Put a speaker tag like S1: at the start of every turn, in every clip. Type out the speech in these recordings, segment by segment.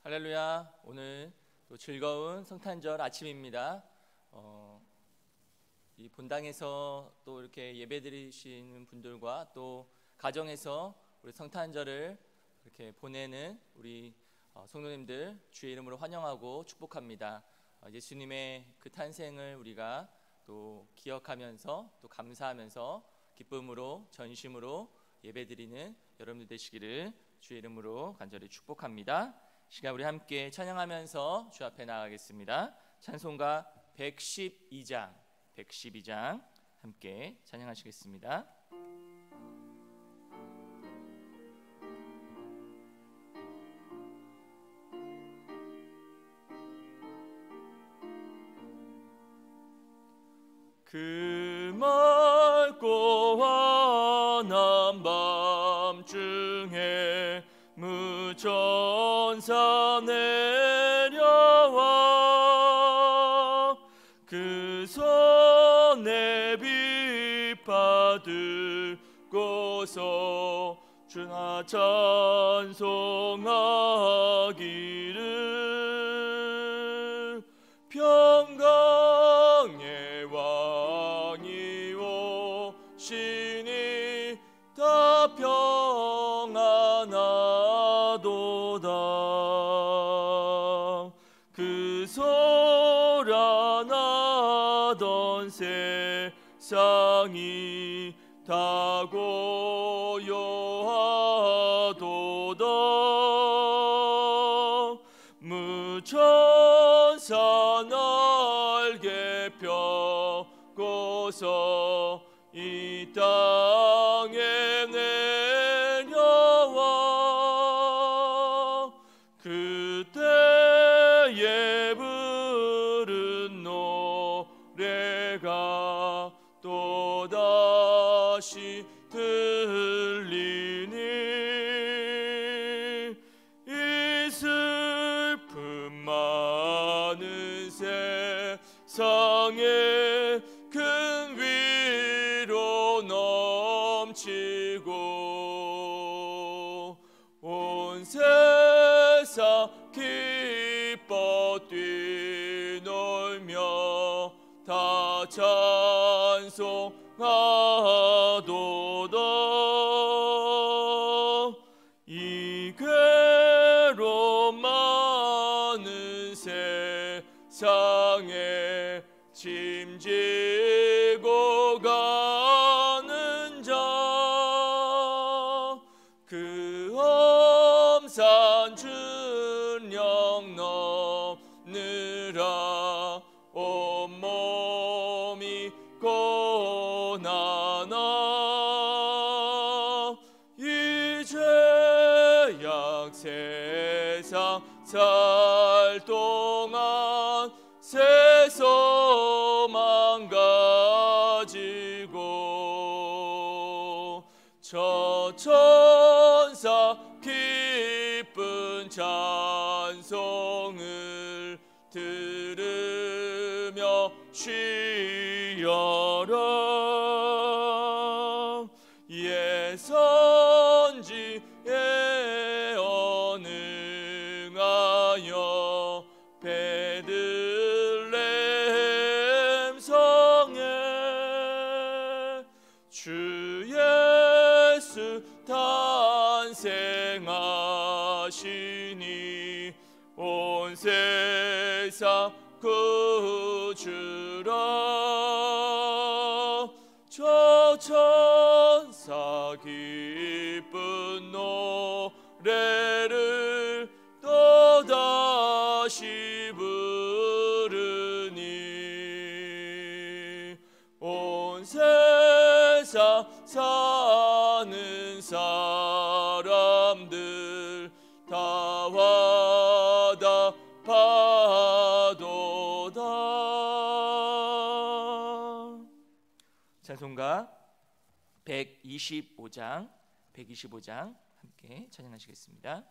S1: 할렐루야. 오늘 또 즐거운 성탄절 아침입니다. 이 본당에서 또 이렇게 예배드리시는 분들과 또 가정에서 우리 성탄절을 이렇게 보내는 우리 성도님들 주의 이름으로 환영하고 축복합니다. 예수님의 그 탄생을 우리가 또 기억하면서 또 감사하면서 기쁨으로 전심으로 예배드리는 여러분들 되시기를 주의 이름으로 간절히 축복합니다. 시간 우리 함께 찬양하면서 주 앞에 나가겠습니다. 찬송가 112장 함께 찬양하시겠습니다. 그 맑고 환한 밤중에 무천사 내려와 그 손에 빛 받들고서 주나 찬송하기를 평강의 왕이 오시니 다 평안하도다. 그 소란하던 세상이 다 고요하도다. 무천사 날개 펴고서 이 땅에 내려와 그때에 부른 노래가 또다시 들리니 이 슬픔 많은 세상에 큰 위로 넘치고 온 세상 기뻐 뛰놀며 다 찬송하도다. 이 괴로움 많은 세상에 짐지고 가는 자 그 엄산 준영 넘느라 온몸이 고난아 이제 약세상 살 동안 세소만 가지고 저 천사 기쁜 찬송을 들으며 쉬어라. 예선지에 언능하여 베들레헴 성에 주 예수 탄생하시니 온 세상 구주라. 저 천사 기쁜 노래를 또다시 부르니 온 세상 사는 사람들 다 화답하도다. 찬송가 125장 함께 찬양하시겠습니다.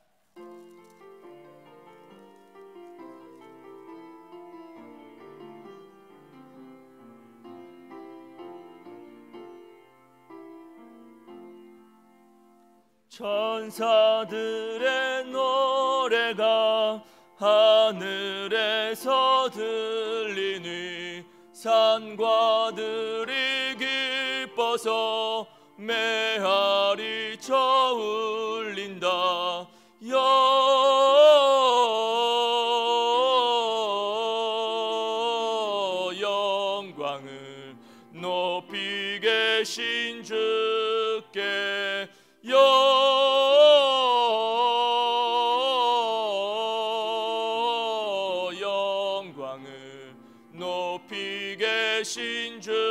S1: 천사들의 노래 노래가 하늘에서 들리니 산과들이 기뻐서 메아리 쳐 울린다. 영광을 높이 계신 주께 영광을 높이 계신 주님께.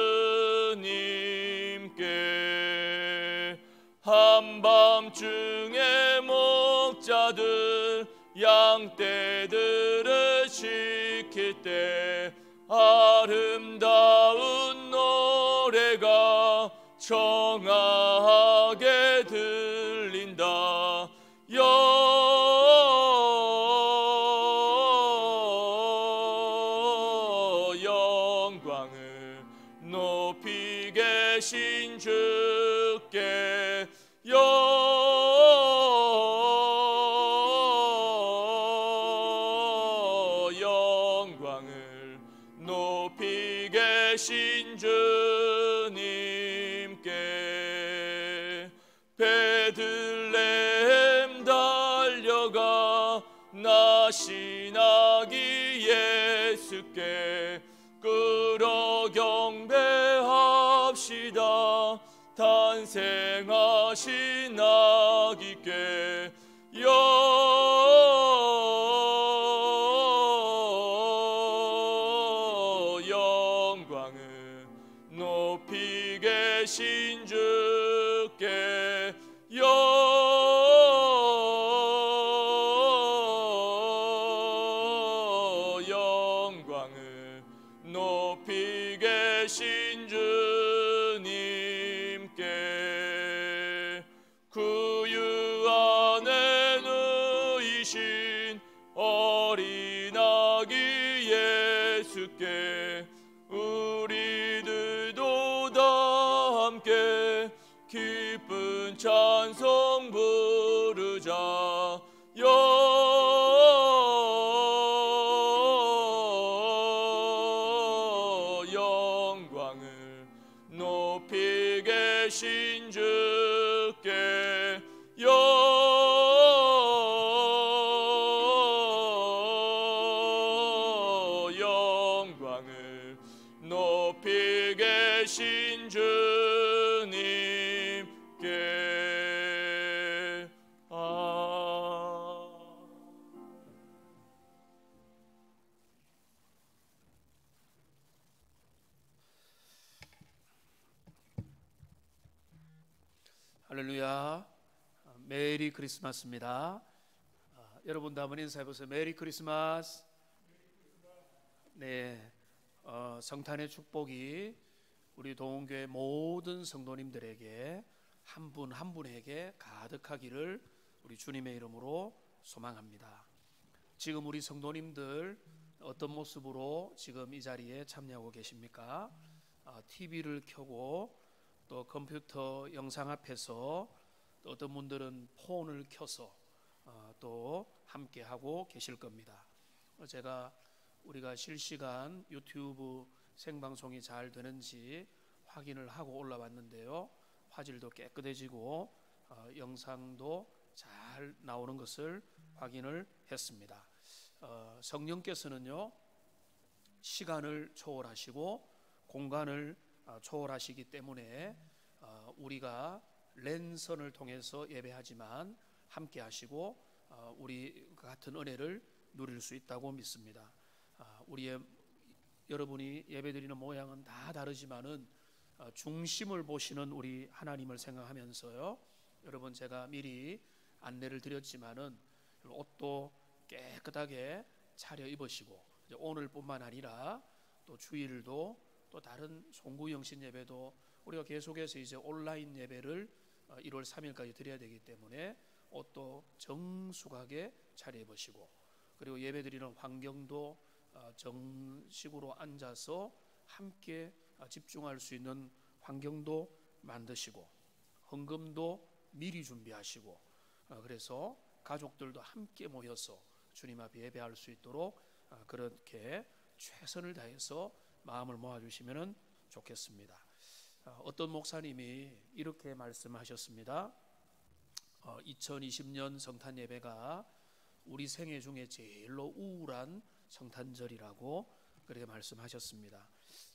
S1: 한밤중에 목자들 양떼들을 지킬 때 아름다운 노래가 청아하게 들린다. 영광을 높이 계신 주께 영광을 높이 계신 주님께. 베들레헴 달려가 나신 아기 예수께 끌어 경배합시다. 탄생하신 아기께 영광을 높이 계신 주께 영광을 높이 계신 주님께. 구유 안에 누이신 어린 아기 예수께 우리들도 다 함께 기쁜 찬송 부르자. 영광을 높이 계신 주께 영광을 높이 계신 주님께.
S2: 할렐루야. 메리 크리스마스입니다. 여러분도 한번 인사해보세요. 메리 크리스마스. 네, 성탄의 축복이 우리 동원교회 모든 성도님들에게 한 분 한 분에게 가득하기를 우리 주님의 이름으로 소망합니다. 지금 우리 성도님들 어떤 모습으로 지금 이 자리에 참여하고 계십니까? TV를 켜고 또 컴퓨터 영상 앞에서 또 어떤 분들은 폰을 켜서 또 함께 하고 계실 겁니다. 제가 우리가 실시간 유튜브 생방송이 잘 되는지 확인을 하고 올라왔는데요, 화질도 깨끗해지고 영상도 잘 나오는 것을 확인을 했습니다. 성령께서는요, 시간을 초월하시고 공간을 초월하시기 때문에 우리가 랜선을 통해서 예배하지만 함께 하시고 우리 같은 은혜를 누릴 수 있다고 믿습니다. 여러분이 예배드리는 모양은 다 다르지만은 중심을 보시는 우리 하나님을 생각하면서요, 여러분 제가 미리 안내를 드렸지만은 옷도 깨끗하게 차려 입으시고 오늘뿐만 아니라 또 주일도 또 다른 송구영신 예배도 우리가 계속해서 이제 온라인 예배를 1월 3일까지 드려야 되기 때문에 옷도 정숙하게 차려입으시고, 그리고 예배드리는 환경도 정식으로 앉아서 함께 집중할 수 있는 환경도 만드시고 헌금도 미리 준비하시고, 그래서 가족들도 함께 모여서 주님 앞에 예배할 수 있도록 그렇게 최선을 다해서 마음을 모아주시면 좋겠습니다. 어떤 목사님이 이렇게 말씀하셨습니다. 2020년 성탄 예배가 우리 생애 중에 제일로 우울한 성탄절이라고 그렇게 말씀하셨습니다.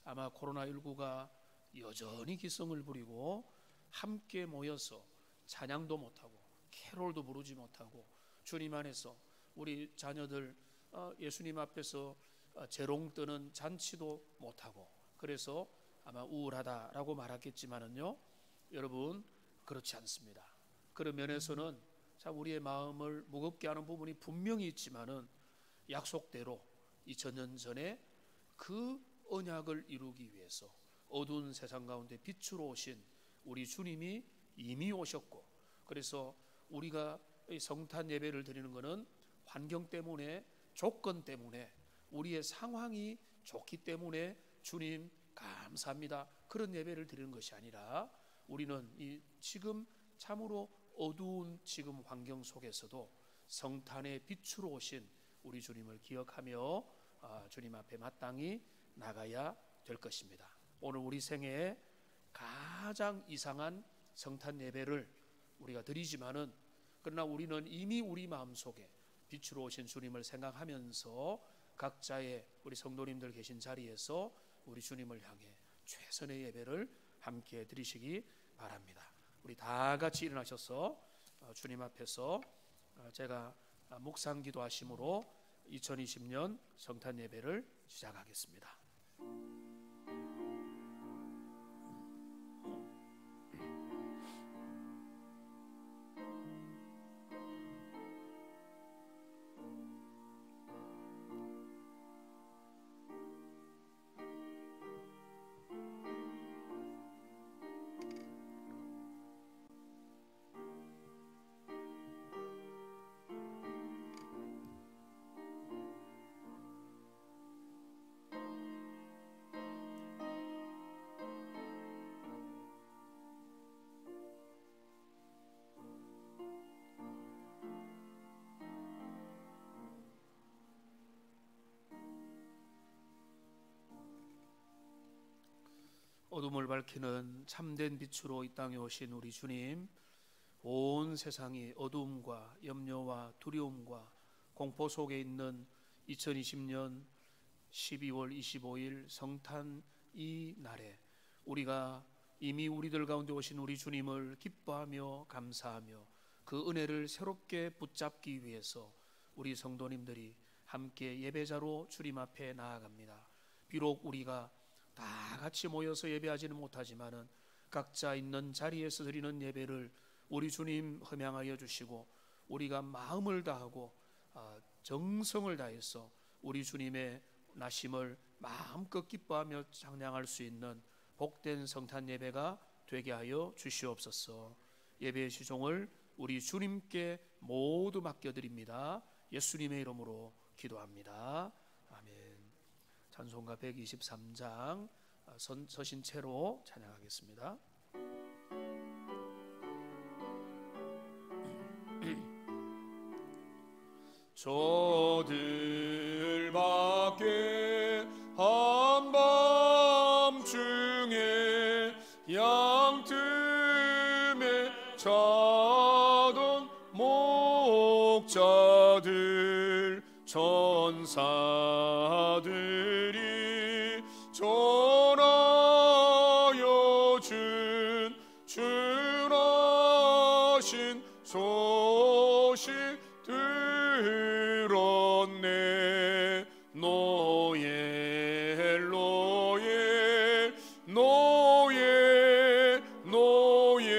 S2: 아마 코로나19가 여전히 기승을 부리고 함께 모여서 찬양도 못하고 캐롤도 부르지 못하고 주님 안에서 우리 자녀들 예수님 앞에서 재롱 뜨는 잔치도 못하고 그래서 아마 우울하다라고 말하겠지만은요, 여러분 그렇지 않습니다. 그런 면에서는 참 우리의 마음을 무겁게 하는 부분이 분명히 있지만은 약속대로 2000년 전에 그 언약을 이루기 위해서 어두운 세상 가운데 빛으로 오신 우리 주님이 이미 오셨고, 그래서 우리가 성탄 예배를 드리는 것은 환경 때문에, 조건 때문에, 우리의 상황이 좋기 때문에 주님 감사합니다 그런 예배를 드리는 것이 아니라, 우리는 이 지금 참으로 어두운 지금 환경 속에서도 성탄의 빛으로 오신 우리 주님을 기억하며 주님 앞에 마땅히 나가야 될 것입니다. 오늘 우리 생애에 가장 이상한 성탄 예배를 우리가 드리지만은, 그러나 우리는 이미 우리 마음속에 빛으로 오신 주님을 생각하면서 각자의 우리 성도님들 계신 자리에서 우리 주님을 향해 최선의 예배를 함께 드리시기 바랍니다. 우리 다 같이 일어나셔서 주님 앞에서 제가 묵상 기도하심으로 2020년 성탄 예배를 시작하겠습니다. 어둠을 밝히는 참된 빛으로 이 땅에 오신 우리 주님, 온 세상이 어두움과 염려와 두려움과 공포 속에 있는 2020년 12월 25일 성탄 이 날에 우리가 이미 우리들 가운데 오신 우리 주님을 기뻐하며 감사하며 그 은혜를 새롭게 붙잡기 위해서 우리 성도님들이 함께 예배자로 주님 앞에 나아갑니다. 비록 우리가 다 같이 모여서 예배하지는 못하지만은 각자 있는 자리에서 드리는 예배를 우리 주님 흠양하여 주시고, 우리가 마음을 다하고 정성을 다해서 우리 주님의 나심을 마음껏 기뻐하며 찬양할 수 있는 복된 성탄 예배가 되게 하여 주시옵소서. 예배의 시종을 우리 주님께 모두 맡겨드립니다. 예수님의 이름으로 기도합니다. 아멘. 찬송가 123장 서신 채로 찬양하겠습니다.
S3: 저들 밖에 한밤중에 양틈에 자던 목자들 천사들이 전하여 준 주라신 소식 들었네. 노엘 노엘 노엘 노엘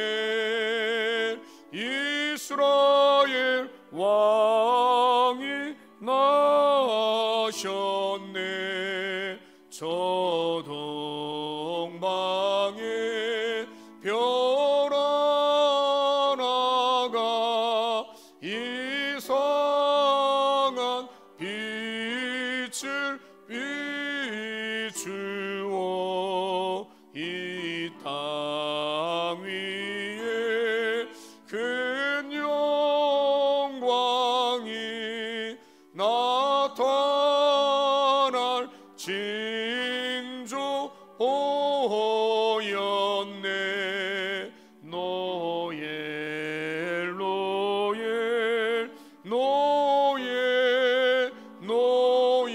S3: 이스라엘 왕이 나셨네. 저 동방에 별 하나가 이상한 빛을 비추어 이 땅 위에 큰 영광 나타날 징조 보였네. 노엘 노엘 노엘 노엘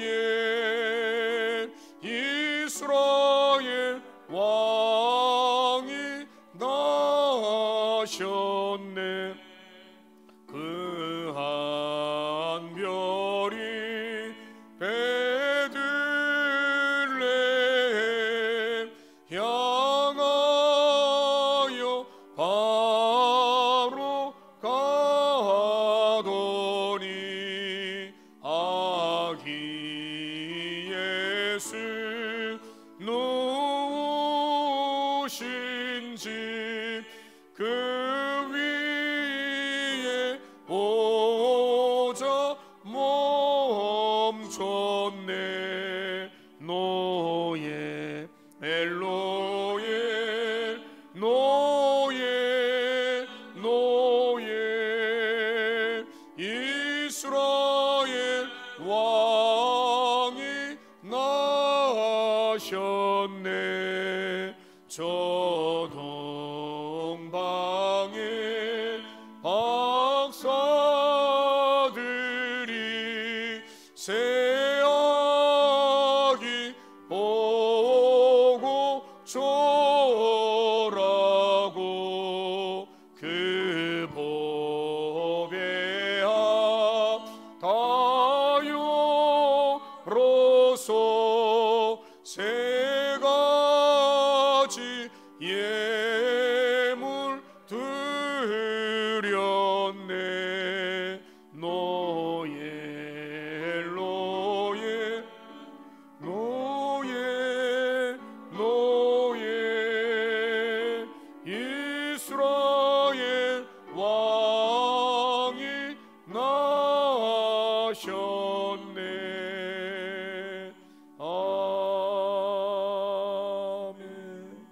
S3: 이스라엘 왕이 나셨네. 그 한 별이 베들레헴 향하여 바로 가더니 아기 예수 누우신 집 그 위에 오자 멈췄네. 노예 엘로엘 노예 노예 이스라엘 왕이 나셨네. 저 동방의 박사들이 새 아기 보고 절하고 그 보배야 다요로서 세 가지 예물 드렸네. 노예 노예 노예 노예 이스라엘 왕이 나셨네. 아멘.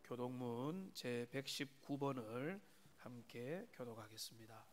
S2: 교독문 제119번을 함께 교독하겠습니다.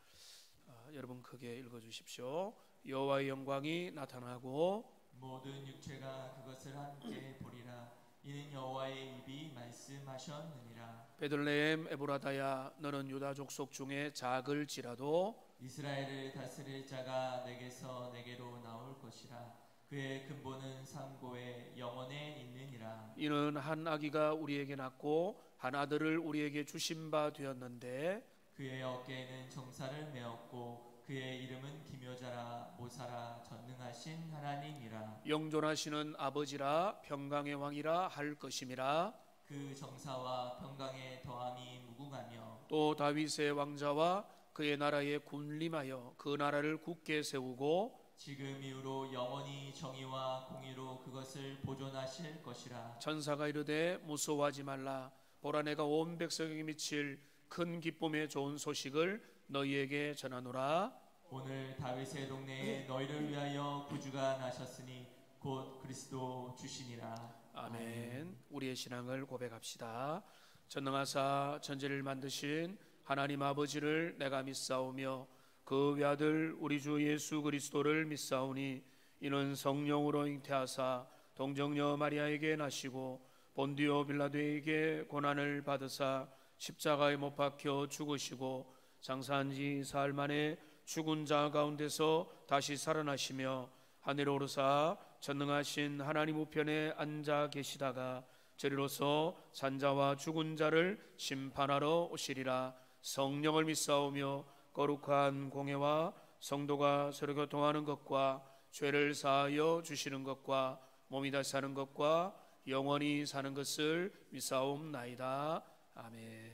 S2: 여러분 크게 읽어주십시오. 여호와의 영광이 나타나고
S1: 모든 육체가 그것을 함께 보리라. 이는 여호와의 입이 말씀하셨느니라.
S2: 베들레헴 에브라다야 너는 유다 족속 중에 작을지라도
S1: 이스라엘을 다스릴 자가 내게서 내게로 나올 것이라. 그의 근본은 상고에 영원에 있느니라.
S2: 이는 한 아기가 우리에게 낳고 한 아들을 우리에게 주신 바 되었는데
S1: 그의 어깨에는 정사를 메었고 그의 이름은 기묘자라 모사라 전능하신 하나님이라.
S2: 영존하시는 아버지라 평강의 왕이라 할 것임이라.
S1: 그 정사와 평강의 더함이 무궁하며
S2: 또 다윗의 왕자와 그의 나라에 군림하여 그 나라를 굳게 세우고
S1: 지금 이후로 영원히 정의와 공의로 그것을 보존하실 것이라.
S2: 천사가 이르되 무서워하지 말라. 보라 내가 온 백성에게 미칠 큰 기쁨의 좋은 소식을 너희에게 전하노라.
S1: 오늘 다윗의 동네에 너희를 위하여 구주가 나셨으니 곧 그리스도 주시니라.
S2: 아멘. 우리의 신앙을 고백합시다. 전능하사 천지를 만드신 하나님 아버지를 내가 믿사오며 그 외아들 우리 주 예수 그리스도를 믿사오니 이는 성령으로 잉태하사 동정녀 마리아에게 나시고 본디오 빌라도에게 고난을 받으사 십자가에 못 박혀 죽으시고 장사한 지 사흘 만에 죽은 자 가운데서 다시 살아나시며 하늘에 오르사 전능하신 하나님 우편에 앉아 계시다가 저리로서 산자와 죽은 자를 심판하러 오시리라. 성령을 믿사오며 거룩한 공회와 성도가 서로 교통하는 것과 죄를 사하여 주시는 것과 몸이 다시 사는 것과 영원히 사는 것을 믿사옵나이다. 아멘.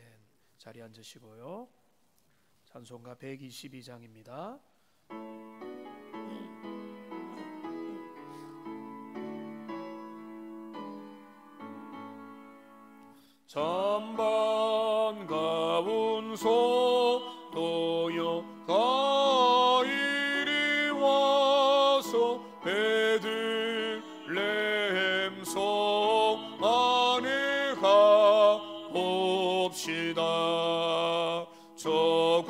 S2: 자리에 앉으시고요. 찬송가 122장입니다.
S3: 찬반 가운 소도여 다 이리 와서 베들레헴 성 안에 가봅시다. 저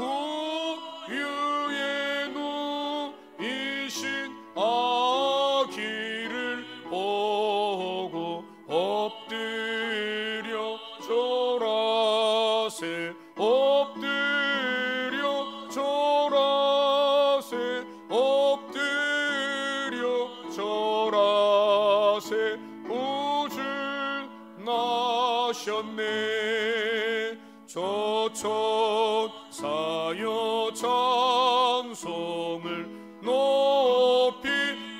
S3: 구유에 누이 나셨네. 저천사여 찬송을 높이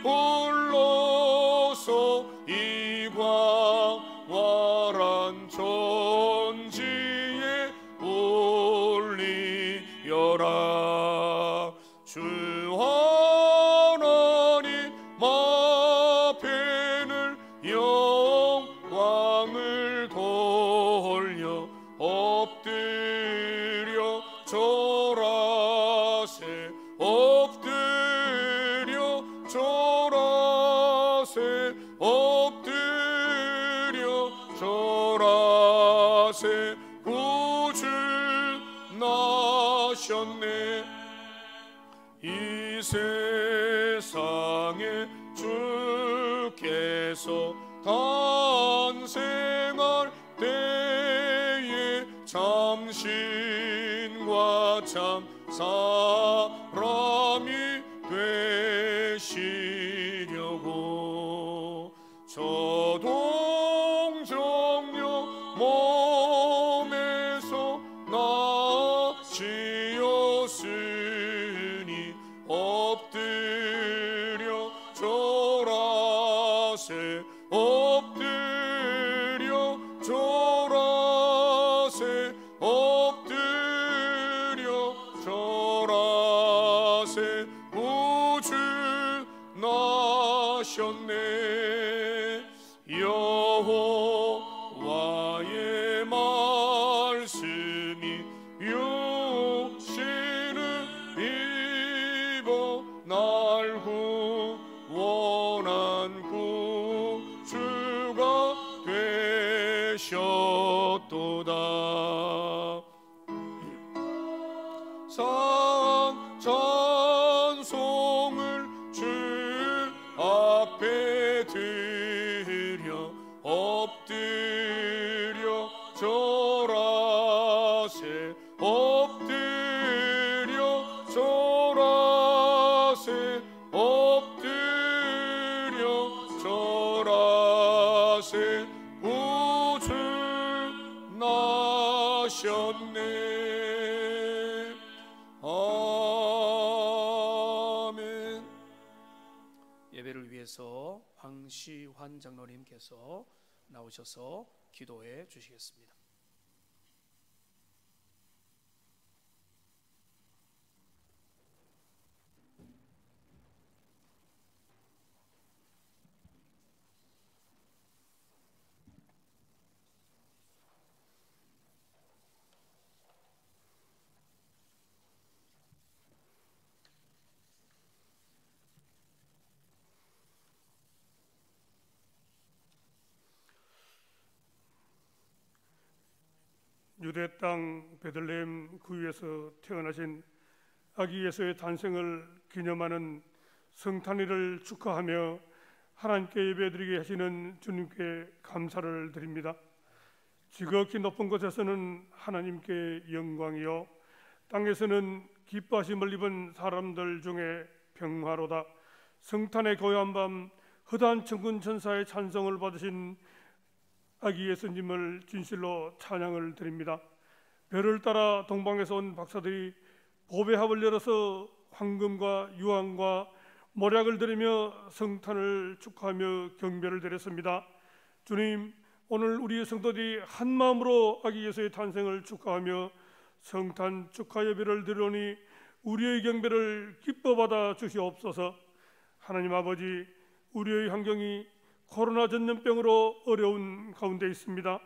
S3: 불러서 이광활한 천지에 올리여라. 주 하나님 앞에는 영광을 돌려 엎드려 절하세. 엎드려 절하세. 엎드려 절하세. 구주 나셨네. 이 세상에 주께서 탄생할 때에 참신과 참 사람이 되시려고 저동정녀 몸에서 나시었으니 엎드려 절하세. 엎드려 절하세. 엎드려 절하세. 구주 나셨네. 여호와의 말씀이 육신을 입어 날 구원한 구주가 되셨도다. 찬송을 주 앞에 드려 엎드려 절하세. 엎드려 절하세. 엎드려 절하세. 구주 나셨네. 아멘.
S2: 예배를 위해서 황시환 장로님께서 나오셔서 기도해 주시겠습니다.
S4: 유대 땅 베들레헴 그 위에서 태어나신 아기 예수의 탄생을 기념하는 성탄일을 축하하며 하나님께 예배드리게 하시는 주님께 감사를 드립니다. 지극히 높은 곳에서는 하나님께 영광이요 땅에서는 기뻐하심을 입은 사람들 중에 평화로다. 성탄의 고요한 밤 허다한 천군 천사의 찬송을 받으신 아기 예수님을 진실로 찬양을 드립니다. 별을 따라 동방에서 온 박사들이 보배합을 열어서 황금과 유황과 모략을 드리며 성탄을 축하하며 경배를 드렸습니다. 주님, 오늘 우리 성도들이 한 마음으로 아기 예수의 탄생을 축하하며 성탄 축하 예배를 드리오니 우리의 경배를 기뻐 받아 주시옵소서. 하나님 아버지, 우리의 환경이 코로나 전염병으로 어려운 가운데 있습니다.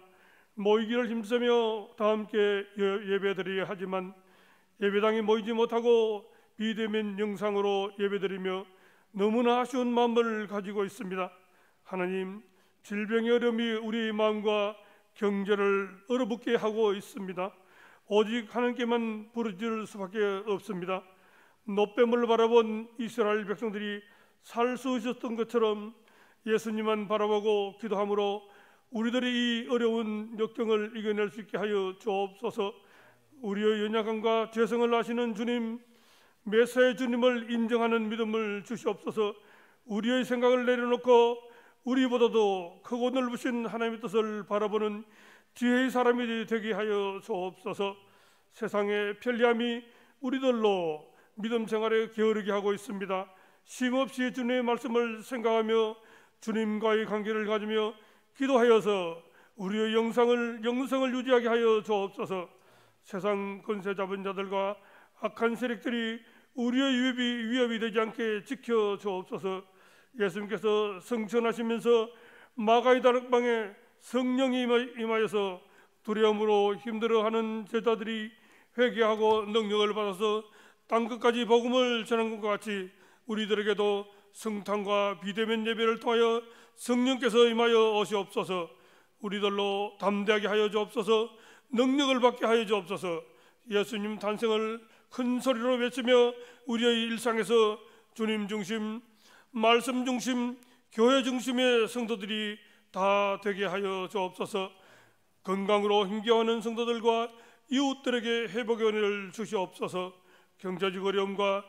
S4: 모이기를 힘쓰며 다 함께 예배드려야 하지만 예배당에 모이지 못하고 비대면 영상으로 예배드리며 너무나 아쉬운 마음을 가지고 있습니다. 하나님, 질병의 어려움이 우리의 마음과 경제를 얼어붙게 하고 있습니다. 오직 하나님께만 부르짖을 수밖에 없습니다. 노뱀을 바라본 이스라엘 백성들이 살 수 있었던 것처럼 예수님만 바라보고 기도함으로 우리들이 이 어려운 역경을 이겨낼 수 있게 하여 주옵소서. 우리의 연약함과 죄성을 아시는 주님, 메시아의 주님을 인정하는 믿음을 주시옵소서. 우리의 생각을 내려놓고 우리보다도 크고 넓으신 하나님의 뜻을 바라보는 지혜의 사람이 되게 하여 주옵소서. 세상의 편리함이 우리들로 믿음 생활에 게으르게 하고 있습니다. 쉼없이 주님의 말씀을 생각하며 주님과의 관계를 가지며 기도하여서 우리의 영성을 유지하게 하여 주옵소서. 세상 권세 잡은 자들과 악한 세력들이 우리의 위협이 되지 않게 지켜 주옵소서. 예수님께서 성천하시면서 마가의 다락방에 성령이 임하여서 두려움으로 힘들어하는 제자들이 회개하고 능력을 받아서 땅끝까지 복음을 전한 것과 같이 우리들에게도 성탄과 비대면 예배를 통하여 성령께서 임하여 오시옵소서. 우리들로 담대하게 하여 주옵소서. 능력을 받게 하여 주옵소서. 예수님 탄생을 큰 소리로 외치며 우리의 일상에서 주님 중심, 말씀 중심, 교회 중심의 성도들이 다 되게 하여 주옵소서. 건강으로 힘겨워하는 성도들과 이웃들에게 회복의 은혜를 주시옵소서. 경제적 어려움과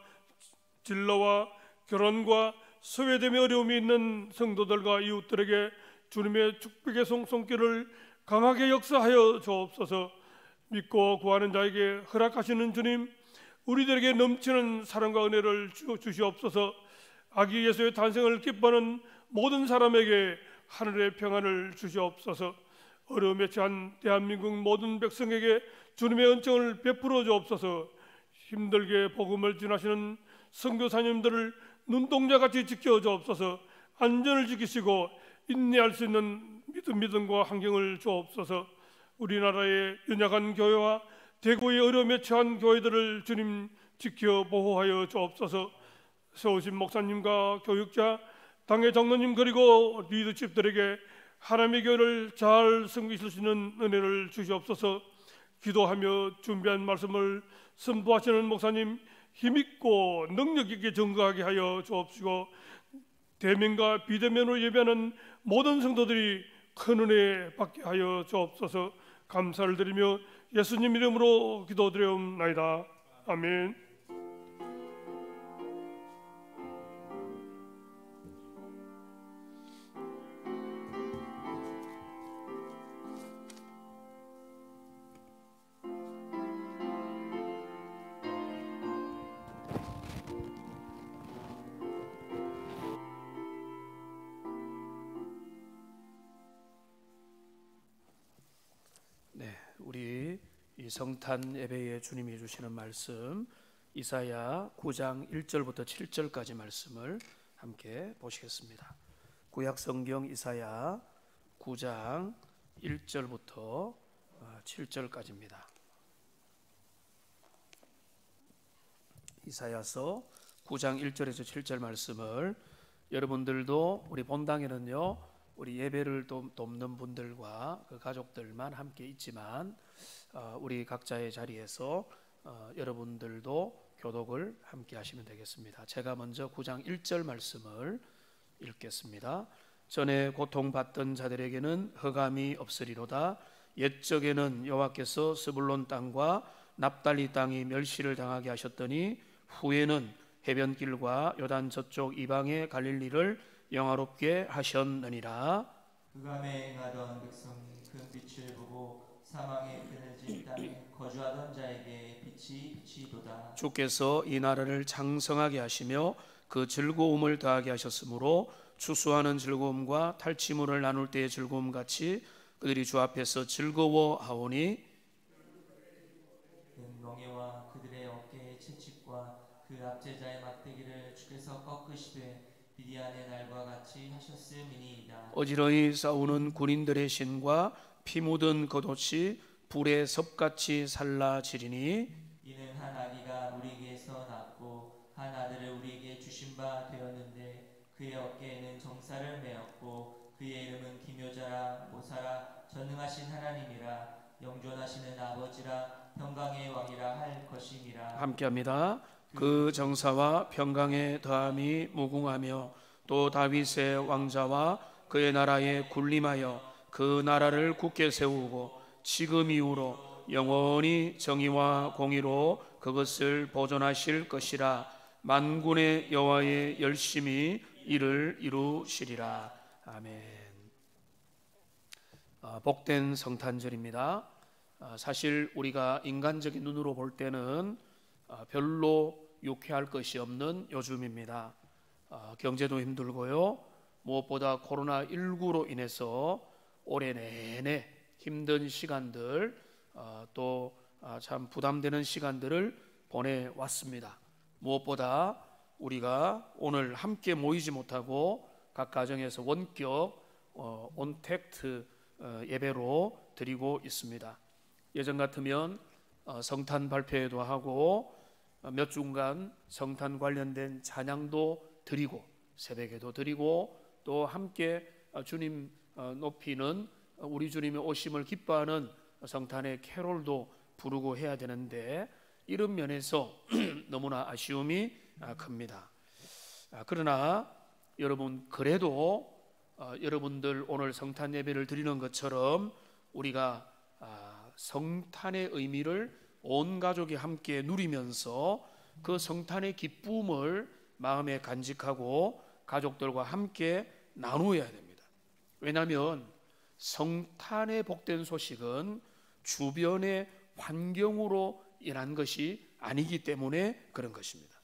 S4: 진로와 결혼과 소외됨의 어려움이 있는 성도들과 이웃들에게 주님의 축복의 손길을 강하게 역사하여 주옵소서. 믿고 구하는 자에게 허락하시는 주님, 우리들에게 넘치는 사랑과 은혜를 주시옵소서. 아기 예수의 탄생을 기뻐하는 모든 사람에게 하늘의 평안을 주시옵소서. 어려움에 처한 대한민국 모든 백성에게 주님의 은총을 베풀어 주옵소서. 힘들게 복음을 전하시는 선교사님들을 눈동자같이 지켜 주옵소서. 안전을 지키시고 인내할 수 있는 믿음과 환경을 주옵소서. 우리나라의 연약한 교회와 대구의 어려움에 처한 교회들을 주님 지켜 보호하여 주옵소서. 세우신 목사님과 교육자, 당의 장로님 그리고 리더십들에게 하나님의 교회를 잘 섬기실 수 있는 은혜를 주시옵소서. 기도하며 준비한 말씀을 선포하시는 목사님 힘있고 능력 있게 증거하게 하여 주옵시고, 대면과 비대면으로 예배하는 모든 성도들이 큰 은혜 받게 하여 주옵소서. 감사를 드리며 예수님 이름으로 기도드리옵나이다. 아멘.
S2: 우리 이 성탄 예배에 주님이 주시는 말씀 이사야 9장 1절부터 7절까지 말씀을 함께 보시겠습니다. 구약 성경 이사야 9장 1절부터 7절까지입니다. 이사야서 9장 1절에서 7절 말씀을 여러분들도 우리 본당에는요 우리 예배를 돕는 분들과 그 가족들만 함께 있지만 우리 각자의 자리에서 여러분들도 교독을 함께 하시면 되겠습니다. 제가 먼저 9장 1절 말씀을 읽겠습니다. 전에 고통받던 자들에게는 흑암이 없으리로다. 옛적에는 여호와께서 스불론 땅과 납달리 땅이 멸시를 당하게 하셨더니 후에는 해변길과 요단 저쪽 이방의 갈릴리를 영화롭게 하셨느니라.
S1: 흑암에 행하던 백성이 큰 빛을 보고 사망의 그늘진 땅에 거주하던 자에게 빛이 비치도다.
S2: 주께서 이 나라를 장성하게 하시며 그 즐거움을 더하게 하셨으므로 추수하는 즐거움과 탈취물을 나눌 때의 즐거움 같이 그들이 주 앞에서 즐거워하오니
S1: 멍에와 그들의 어깨의 채찍과 그 압제자의 막대기를 주께서 꺾으시되 미디안의 날과 같이 하셨음이니이다.
S2: 어지러이 싸우는 군인들의 신과 피 묻은 겉옷이 불의 섭같이 살라지리니
S1: 이는 한 아기가 우리에게서 낳고 한 아들을 우리에게 주신 바 되었는데 그의 어깨에는 정사를 메었고 그의 이름은 기묘자라 모사라 전능하신 하나님이라 영존하시는 아버지라 평강의 왕이라 할 것임이라.
S2: 함께합니다. 그 정사와 평강의 더함이 무궁하며 또 다윗의 왕자와 그의 나라에 군림하여 그 나라를 굳게 세우고 지금 이후로 영원히 정의와 공의로 그것을 보존하실 것이라. 만군의 여호와의 열심히 이를 이루시리라. 아멘. 복된 성탄절입니다. 사실 우리가 인간적인 눈으로 볼 때는 별로 유쾌할 것이 없는 요즘입니다. 경제도 힘들고요. 무엇보다 코로나19로 인해서 올해 내내 힘든 시간들, 또 참 부담되는 시간들을 보내왔습니다. 무엇보다 우리가 오늘 함께 모이지 못하고 각 가정에서 원격 온택트 예배로 드리고 있습니다. 예전 같으면 성탄 발표회도 하고 몇 주간 성탄 관련된 찬양도 드리고 새벽에도 드리고 또 함께 주님 높이는 우리 주님의 오심을 기뻐하는 성탄의 캐롤도 부르고 해야 되는데 이런 면에서 너무나 아쉬움이 큽니다. 그러나 여러분 그래도 여러분들 오늘 성탄 예배를 드리는 것처럼 우리가 성탄의 의미를 온 가족이 함께 누리면서 그 성탄의 기쁨을 마음에 간직하고 가족들과 함께 나누어야 됩니다. 왜냐하면 성탄의 복된 소식은 주변의 환경으로 인한 것이 아니기 때문에 그런 것입니다.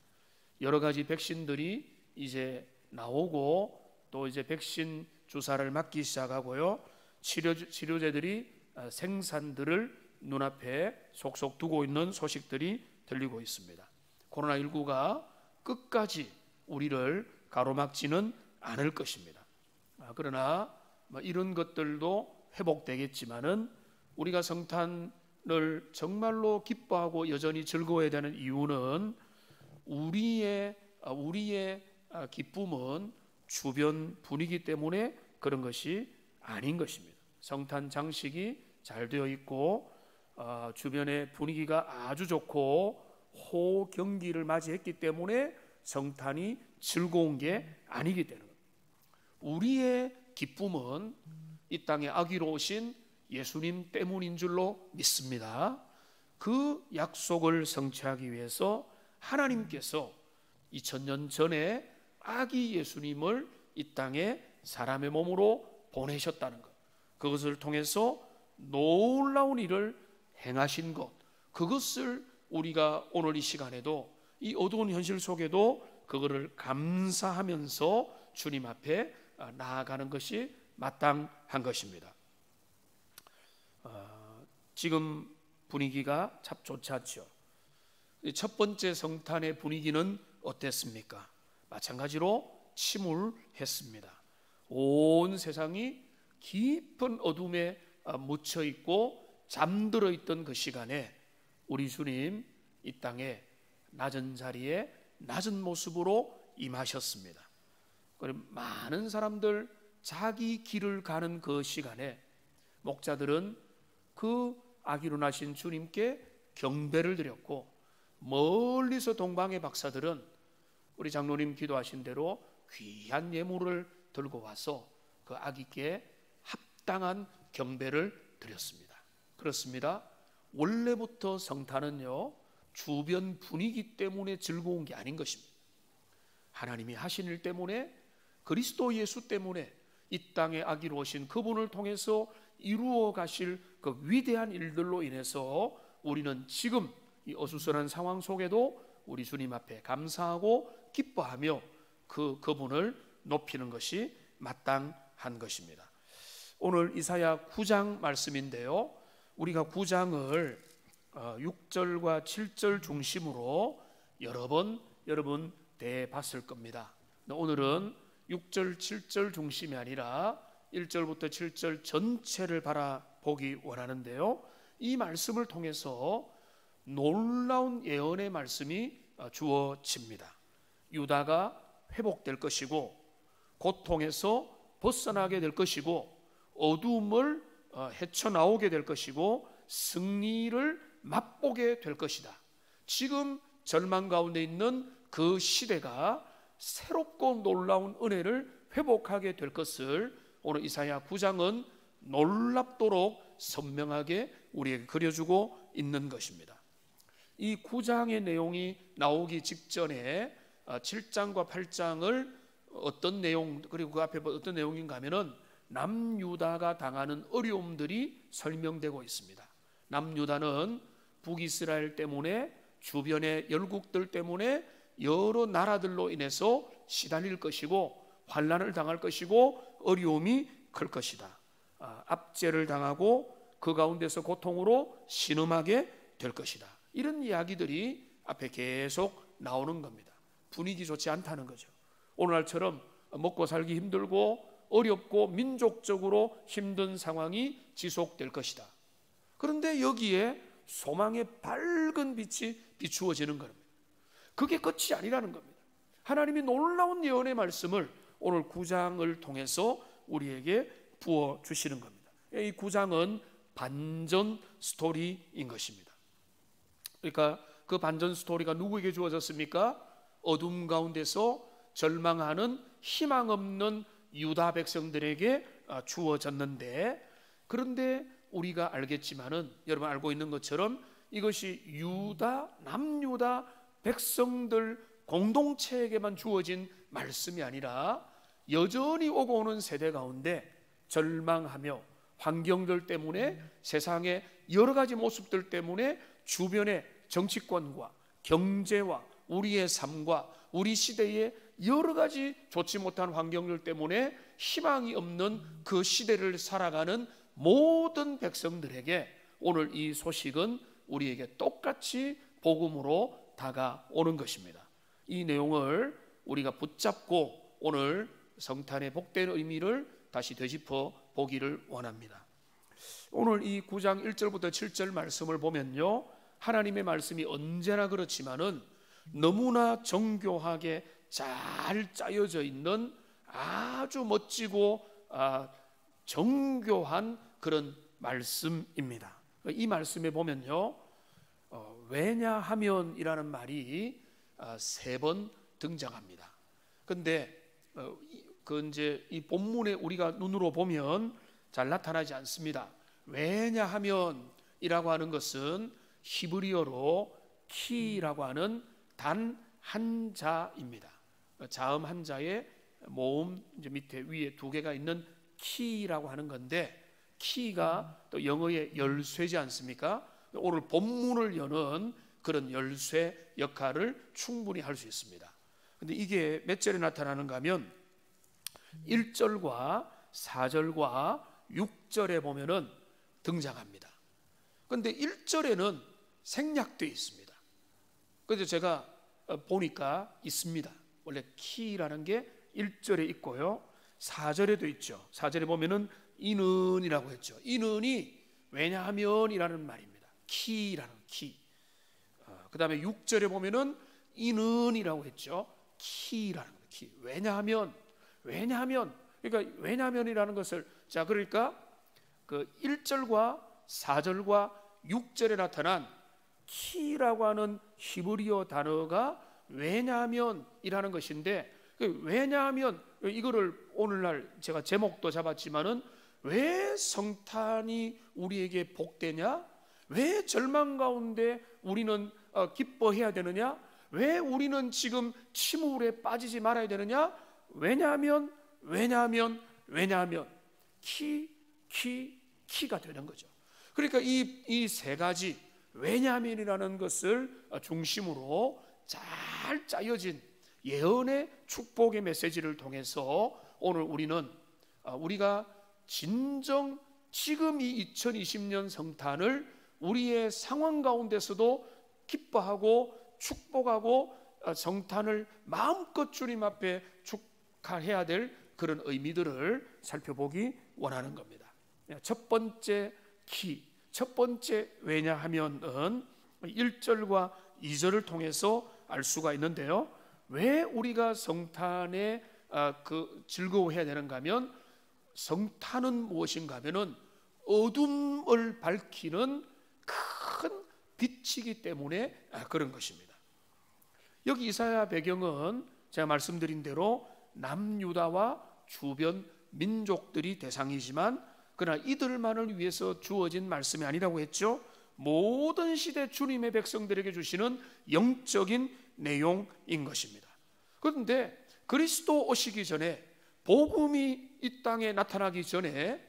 S2: 여러 가지 백신들이 이제 나오고 또 이제 백신 주사를 맞기 시작하고요. 치료제들이 생산들을 눈앞에 속속 두고 있는 소식들이 들리고 있습니다. 코로나19가 끝까지 우리를 가로막지는 않을 것입니다. 그러나 이런 것들도 회복되겠지만은 우리가 성탄을 정말로 기뻐하고 여전히 즐거워해야 되는 이유는 우리의 기쁨은 주변 분위기 때문에 그런 것이 아닌 것입니다. 성탄 장식이 잘 되어 있고 주변의 분위기가 아주 좋고 호경기를 맞이했기 때문에 성탄이 즐거운 게 아니기 때문에 우리의 기쁨은 이 땅에 아기로 오신 예수님 때문인 줄로 믿습니다. 그 약속을 성취하기 위해서 하나님께서 2000년 전에 아기 예수님을 이 땅에 사람의 몸으로 보내셨다는 것, 그것을 통해서 놀라운 일을 행하신 것, 그것을 우리가 오늘 이 시간에도 이 어두운 현실 속에도 그거를 감사하면서 주님 앞에 나아가는 것이 마땅한 것입니다. 지금 분위기가 참 좋지 않죠. 첫 번째 성탄의 분위기는 어땠습니까? 마찬가지로 침울했습니다. 온 세상이 깊은 어둠에 묻혀 있고 잠들어 있던 그 시간에 우리 주님 이 땅에 낮은 자리에 낮은 모습으로 임하셨습니다. 그럼 많은 사람들 자기 길을 가는 그 시간에 목자들은 그 아기로 나신 주님께 경배를 드렸고 멀리서 동방의 박사들은 우리 장로님 기도하신 대로 귀한 예물을 들고 와서 그 아기께 합당한 경배를 드렸습니다. 그렇습니다. 원래부터 성탄은요 주변 분위기 때문에 즐거운 게 아닌 것입니다. 하나님이 하신 일 때문에 그리스도 예수 때문에 이 땅에 아기로 오신 그분을 통해서 이루어 가실 그 위대한 일들로 인해서 우리는 지금 이 어수선한 상황 속에도 우리 주님 앞에 감사하고 기뻐하며 그분을 높이는 것이 마땅한 것입니다. 오늘 이사야 9장 말씀인데요. 우리가 9장을 6절과 7절 중심으로 여러 번 여러분 대봤을 겁니다. 오늘은 6절, 7절 중심이 아니라 1절부터 7절 전체를 바라보기 원하는데요. 이 말씀을 통해서 놀라운 예언의 말씀이 주어집니다. 유다가 회복될 것이고 고통에서 벗어나게 될 것이고 어두움을 헤쳐나오게 될 것이고 승리를 맛보게 될 것이다. 지금 절망 가운데 있는 그 시대가 새롭고 놀라운 은혜를 회복하게 될 것을 오늘 이사야 9장은 놀랍도록 선명하게 우리에게 그려주고 있는 것입니다. 이 9장의 내용이 나오기 직전에 7장과 8장을 어떤 내용 그리고 그 앞에 어떤 내용인가 하면은 남유다가 당하는 어려움들이 설명되고 있습니다. 남유다는 북이스라엘 때문에 주변의 열국들 때문에 여러 나라들로 인해서 시달릴 것이고 환난을 당할 것이고 어려움이 클 것이다. 압제를 당하고 그 가운데서 고통으로 신음하게 될 것이다. 이런 이야기들이 앞에 계속 나오는 겁니다. 분위기 좋지 않다는 거죠. 오늘날처럼 먹고 살기 힘들고 어렵고 민족적으로 힘든 상황이 지속될 것이다. 그런데 여기에 소망의 밝은 빛이 비추어지는 겁니다. 그게 끝이 아니라는 겁니다. 하나님이 놀라운 예언의 말씀을 오늘 9장을 통해서 우리에게 부어주시는 겁니다. 이 9장은 반전 스토리인 것입니다. 그러니까 그 반전 스토리가 누구에게 주어졌습니까? 어둠 가운데서 절망하는 희망 없는 유다 백성들에게 주어졌는데, 그런데 우리가 알겠지만은, 여러분 알고 있는 것처럼 이것이 남유다 백성들 공동체에게만 주어진 말씀이 아니라 여전히 오고 오는 세대 가운데 절망하며 환경들 때문에, 세상의 여러 가지 모습들 때문에 주변의 정치권과 경제와 우리의 삶과 우리 시대의 여러 가지 좋지 못한 환경들 때문에 희망이 없는 그 시대를 살아가는 모든 백성들에게 오늘 이 소식은 우리에게 똑같이 복음으로 다가오는 것입니다. 이 내용을 우리가 붙잡고 오늘 성탄의 복된 의미를 다시 되짚어 보기를 원합니다. 오늘 이 9장 1절부터 7절 말씀을 보면요, 하나님의 말씀이 언제나 그렇지만은 너무나 정교하게 잘 짜여져 있는 아주 멋지고 정교한 그런 말씀입니다. 이 말씀에 보면요, 왜냐하면이라는 말이 3번 등장합니다. 근데 이제 이 본문에 우리가 눈으로 보면 잘 나타나지 않습니다. 왜냐하면이라고 하는 것은 히브리어로 키라고 하는 단 한자입니다. 자음 한자에 모음 이제 밑에 위에 2개가 있는 키라고 하는 건데, 키가 또 영어의 열쇠지 않습니까? 오늘 본문을 여는 그런 열쇠 역할을 충분히 할 수 있습니다. 근데 이게 몇 절에 나타나는가 하면 1절과 4절과 6절에 보면은 등장합니다. 근데 1절에는 생략되어 있습니다. 그래서 제가 보니까 있습니다. 원래 키라는 게 1절에 있고요, 4절에도 있죠. 4절에 보면은 이는이라고 했죠. 이는이 왜냐하면이라는 말입니다. 키라는 키. 그 다음에 6절에 보면은 이는이라고 했죠. 키라는 키. 왜냐하면. 그러니까 왜냐하면이라는 것을, 자, 그러니까 그 1절과 4절과 6절에 나타난 키라고 하는 히브리어 단어가 왜냐하면이라는 것인데, 왜냐하면 이거를 오늘날 제가 제목도 잡았지만은 왜 성탄이 우리에게 복되냐? 왜 절망 가운데 우리는 기뻐해야 되느냐? 왜 우리는 지금 침울에 빠지지 말아야 되느냐? 왜냐하면 키가 되는 거죠. 그러니까 이 3가지 왜냐하면이라는 것을 중심으로 잘 짜여진 예언의 축복의 메시지를 통해서 오늘 우리가 진정 지금 이 2020년 성탄을 우리의 상황 가운데서도 기뻐하고 축복하고 성탄을 마음껏 주님 앞에 축하해야 될 그런 의미들을 살펴보기 원하는 겁니다. 첫 번째 키, 첫 번째 왜냐하면은 1절과 2절을 통해서 알 수가 있는데요, 왜 우리가 성탄에 즐거워해야 되는가 하면, 성탄은 무엇인가 하면은 어둠을 밝히는 큰 빛이기 때문에 그런 것입니다. 여기 이사야 배경은 제가 말씀드린 대로 남유다와 주변 민족들이 대상이지만, 그러나 이들만을 위해서 주어진 말씀이 아니라고 했죠. 모든 시대 주님의 백성들에게 주시는 영적인 내용인 것입니다. 그런데 그리스도 오시기 전에 복음이 이 땅에 나타나기 전에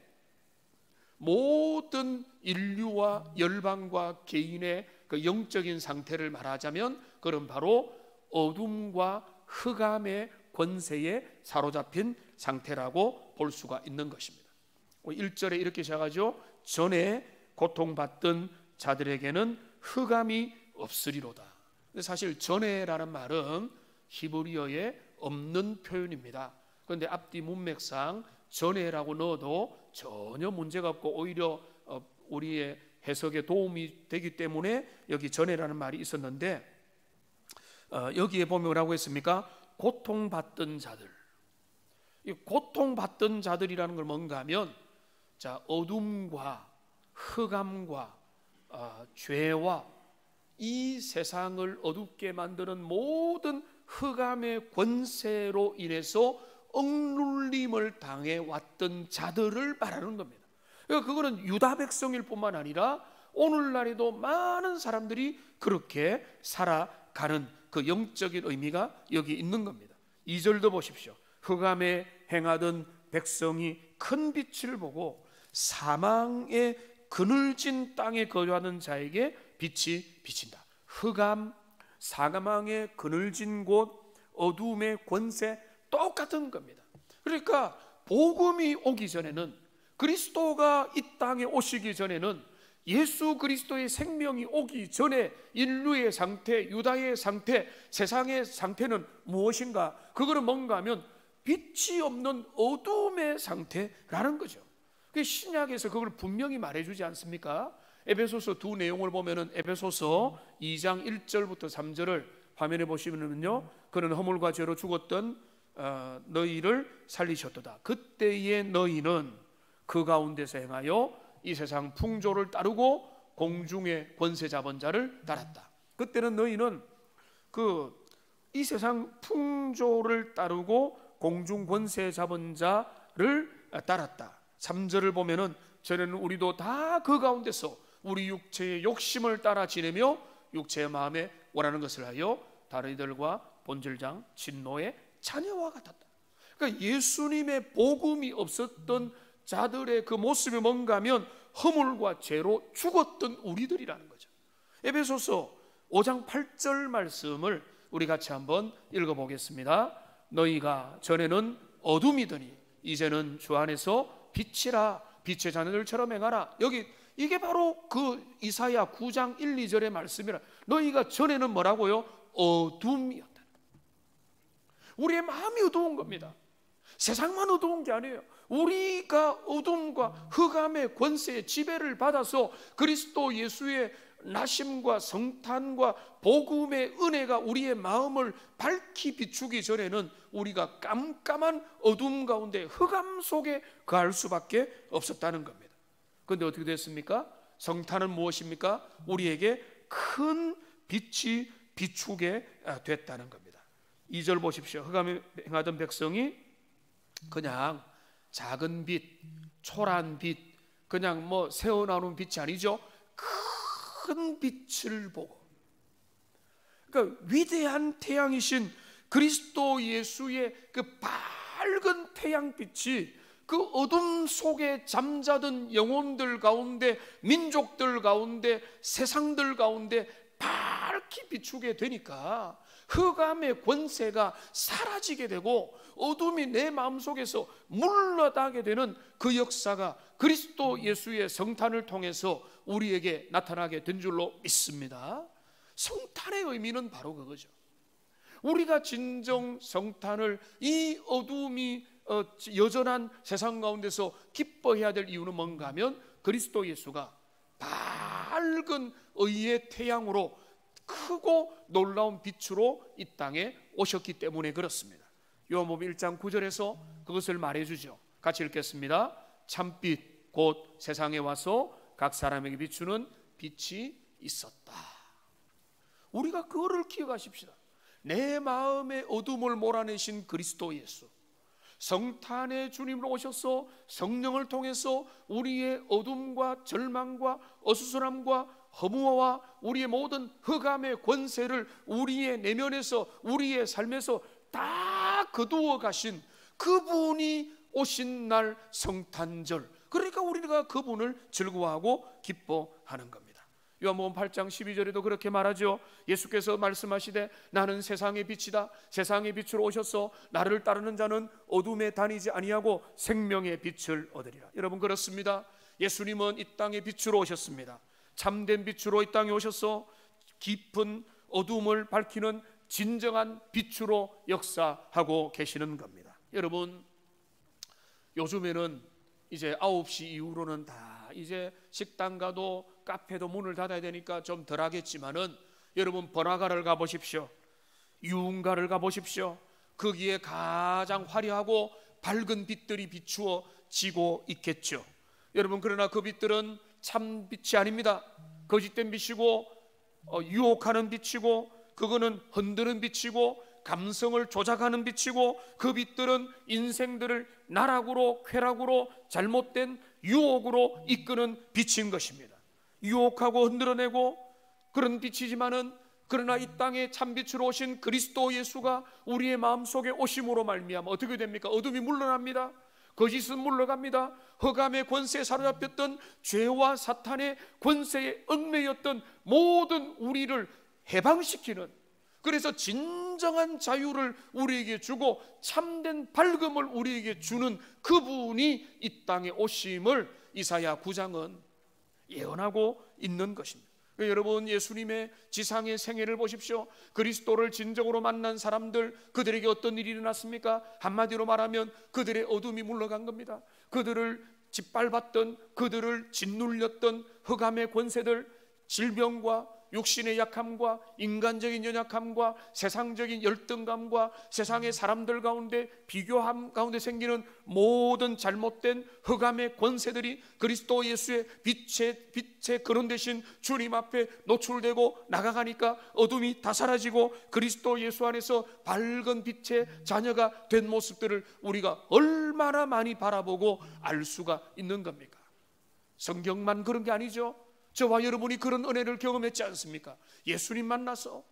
S2: 모든 인류와 열방과 개인의 그 영적인 상태를 말하자면 그건 바로 어둠과 흑암의 권세에 사로잡힌 상태라고 볼 수가 있는 것입니다. 1절에 이렇게 시작하죠. 전에 고통받던 자들에게는 흑암이 없으리로다. 사실 전에라는 말은 히브리어에 없는 표현입니다. 그런데 앞뒤 문맥상 전에라고 넣어도 전혀 문제가 없고 오히려 우리의 해석에 도움이 되기 때문에 여기 전에라는 말이 있었는데, 여기에 보면 뭐라고 했습니까? 고통받던 자들. 이 고통받던 자들이라는 걸 뭔가 하면, 자, 어둠과 흑암과 죄와 이 세상을 어둡게 만드는 모든 흑암의 권세로 인해서 억눌림을 당해 왔던 자들을 말하는 겁니다. 그러니까 그거는 유다 백성일 뿐만 아니라 오늘날에도 많은 사람들이 그렇게 살아가는 그 영적인 의미가 여기 있는 겁니다. 2절도 보십시오. 흑암에 행하던 백성이 큰 빛을 보고 사망의 그늘진 땅에 거주하는 자에게 빛이 비친다. 흑암, 사망의 그늘진 곳, 어둠의 권세 똑같은 겁니다. 그러니까 복음이 오기 전에는, 그리스도가 이 땅에 오시기 전에는, 예수 그리스도의 생명이 오기 전에 인류의 상태, 유다의 상태, 세상의 상태는 무엇인가? 그거는 뭔가 하면 빛이 없는 어둠의 상태라는 거죠. 신약에서 그걸 분명히 말해주지 않습니까? 에베소서 두 내용을 보면은 에베소서 2장 1절부터 3절을 화면에 보시면은요, 그는 허물과 죄로 죽었던 너희를 살리셨도다. 그때의 너희는 그 가운데서 행하여 이 세상 풍조를 따르고 공중의 권세 잡은 자를 따랐다. 그때는 너희는 이 세상 풍조를 따르고 공중 권세 잡은 자를 따랐다. 3절을 보면은 전에는 우리도 다 그 가운데서 우리 육체의 욕심을 따라 지내며 육체의 마음에 원하는 것을 하여 다른 이들과 본질장 진노의 자녀와 같았다. 그러니까 예수님의 복음이 없었던 자들의 그 모습이 뭔가 하면 허물과 죄로 죽었던 우리들이라는 거죠. 에베소서 5장 8절 말씀을 우리 같이 한번 읽어보겠습니다. 너희가 전에는 어둠이더니 이제는 주 안에서 빛이라, 빛의 자녀들처럼 행하라. 여기 이게 바로 그 이사야 9장 1, 2절의 말씀이라. 너희가 전에는 뭐라고요? 어둠이었다. 우리의 마음이 어두운 겁니다. 세상만 어두운 게 아니에요. 우리가 어둠과 흑암의 권세의 지배를 받아서 그리스도 예수의 나심과 성탄과 복음의 은혜가 우리의 마음을 밝히 비추기 전에는 우리가 깜깜한 어둠 가운데 흑암 속에 거할 수밖에 없었다는 겁니다. 그런데 어떻게 됐습니까? 성탄은 무엇입니까? 우리에게 큰 빛이 비추게 됐다는 겁니다. 2절 보십시오. 흑암에 행하던 백성이 그냥 작은 빛, 초라한 빛, 그냥 뭐 새어나오는 빛이 아니죠. 큰 빛을 보고, 그러니까 위대한 태양이신 그리스도 예수의 그 밝은 태양빛이 그 어둠 속에 잠자던 영혼들 가운데, 민족들 가운데, 세상들 가운데 밝히 비추게 되니까 흑암의 권세가 사라지게 되고 어둠이 내 마음속에서 물러나게 되는 그 역사가 그리스도 예수의 성탄을 통해서 우리에게 나타나게 된 줄로 믿습니다. 성탄의 의미는 바로 그거죠. 우리가 진정 성탄을, 이 어둠이 여전한 세상 가운데서 기뻐해야 될 이유는 뭔가 하면 그리스도 예수가 밝은 의의 태양으로 크고 놀라운 빛으로 이 땅에 오셨기 때문에 그렇습니다. 요한복음 1장 9절에서 그것을 말해주죠. 같이 읽겠습니다. 참빛 곧 세상에 와서 각 사람에게 비추는 빛이 있었다. 우리가 그거를 기억하십시다. 내 마음의 어둠을 몰아내신 그리스도 예수, 성탄의 주님으로 오셔서 성령을 통해서 우리의 어둠과 절망과 어수선함과 허무와 우리의 모든 흑암의 권세를 우리의 내면에서, 우리의 삶에서 다 거두어 가신 그분이 오신 날 성탄절, 그러니까 우리가 그분을 즐거워하고 기뻐하는 겁니다. 요한복음 8장 12절에도 그렇게 말하죠. 예수께서 말씀하시되 나는 세상의 빛이다. 세상의 빛으로 오셔서 나를 따르는 자는 어둠에 다니지 아니하고 생명의 빛을 얻으리라. 여러분, 그렇습니다. 예수님은 이 땅에 빛으로 오셨습니다. 참된 빛으로 이 땅에 오셔서 깊은 어둠을 밝히는 진정한 빛으로 역사하고 계시는 겁니다. 여러분, 요즘에는 이제 9시 이후로는 다 이제 식당 가도 카페도 문을 닫아야 되니까 좀 덜 하겠지만은 여러분, 번화가를 가보십시오. 유흥가를 가보십시오. 거기에 가장 화려하고 밝은 빛들이 비추어지고 있겠죠. 여러분, 그러나 그 빛들은 참 빛이 아닙니다. 거짓된 빛이고 유혹하는 빛이고, 그거는 흔드는 빛이고 감성을 조작하는 빛이고, 그 빛들은 인생들을 나락으로 쾌락으로 잘못된 유혹으로 이끄는 빛인 것입니다. 유혹하고 흔들어내고 그런 빛이지만은, 그러나 이 땅에 참빛으로 오신 그리스도 예수가 우리의 마음속에 오심으로 말미암아 어떻게 됩니까? 어둠이 물러납니다. 거짓은 물러갑니다. 흑암의 권세에 사로잡혔던 죄와 사탄의 권세에 얽매였던 모든 우리를 해방시키는, 그래서 진정한 자유를 우리에게 주고 참된 밝음을 우리에게 주는 그분이 이 땅에 오심을 이사야 9장은 예언하고 있는 것입니다. 여러분, 예수님의 지상의 생애를 보십시오. 그리스도를 진정으로 만난 사람들, 그들에게 어떤 일이 일어났습니까? 한마디로 말하면 그들의 어둠이 물러간 겁니다. 그들을 짓밟았던, 그들을 짓눌렸던 흑암의 권세들, 질병과 육신의 약함과 인간적인 연약함과 세상적인 열등감과 세상의 사람들 가운데 비교함 가운데 생기는 모든 잘못된 흑암의 권세들이 그리스도 예수의 빛의 근원 되신 주님 앞에 노출되고 나가가니까 어둠이 다 사라지고 그리스도 예수 안에서 밝은 빛의 자녀가 된 모습들을 우리가 얼마나 많이 바라보고 알 수가 있는 겁니까? 성경만 그런 게 아니죠. 저와 여러분이 그런 은혜를 경험했지 않습니까? 예수님 만나서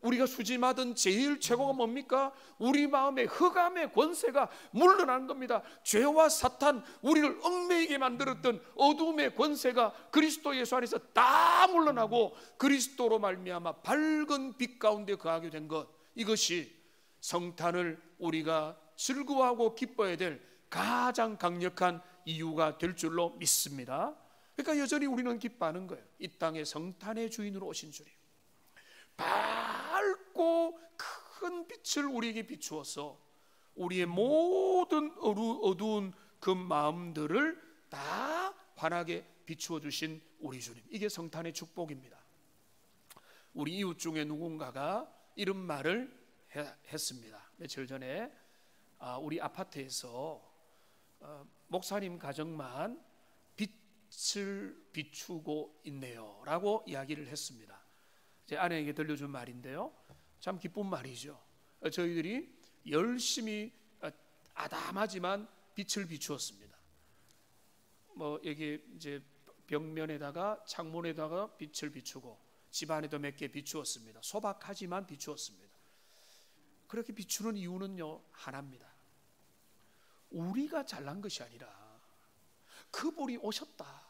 S2: 우리가 수지받은 제일 최고가 뭡니까? 우리 마음에 흑암의 권세가 물러난 겁니다. 죄와 사탄, 우리를 얽매이게 만들었던 어둠의 권세가 그리스도 예수 안에서 다 물러나고 그리스도로 말미암아 밝은 빛 가운데 거하게 된 것, 이것이 성탄을 우리가 즐거워하고 기뻐해야 될 가장 강력한 이유가 될 줄로 믿습니다. 그러니까 여전히 우리는 기뻐하는 거예요. 이 땅에 성탄의 주인으로 오신 주님, 밝고 큰 빛을 우리에게 비추어서 우리의 모든 어두운 그 마음들을 다 환하게 비추어 주신 우리 주님, 이게 성탄의 축복입니다. 우리 이웃 중에 누군가가 이런 말을 했습니다. 며칠 전에 우리 아파트에서 목사님 가정만 빛을 비추고 있네요 라고 이야기를 했습니다. 제 아내에게 들려준 말인데요, 참 기쁜 말이죠. 저희들이 열심히 아담하지만 빛을 비추었습니다. 여기 이제 벽면에다가 창문에다가 빛을 비추고 집안에도 몇 개 비추었습니다. 소박하지만 비추었습니다. 그렇게 비추는 이유는요, 하나입니다. 우리가 잘난 것이 아니라 그분이 오셨다.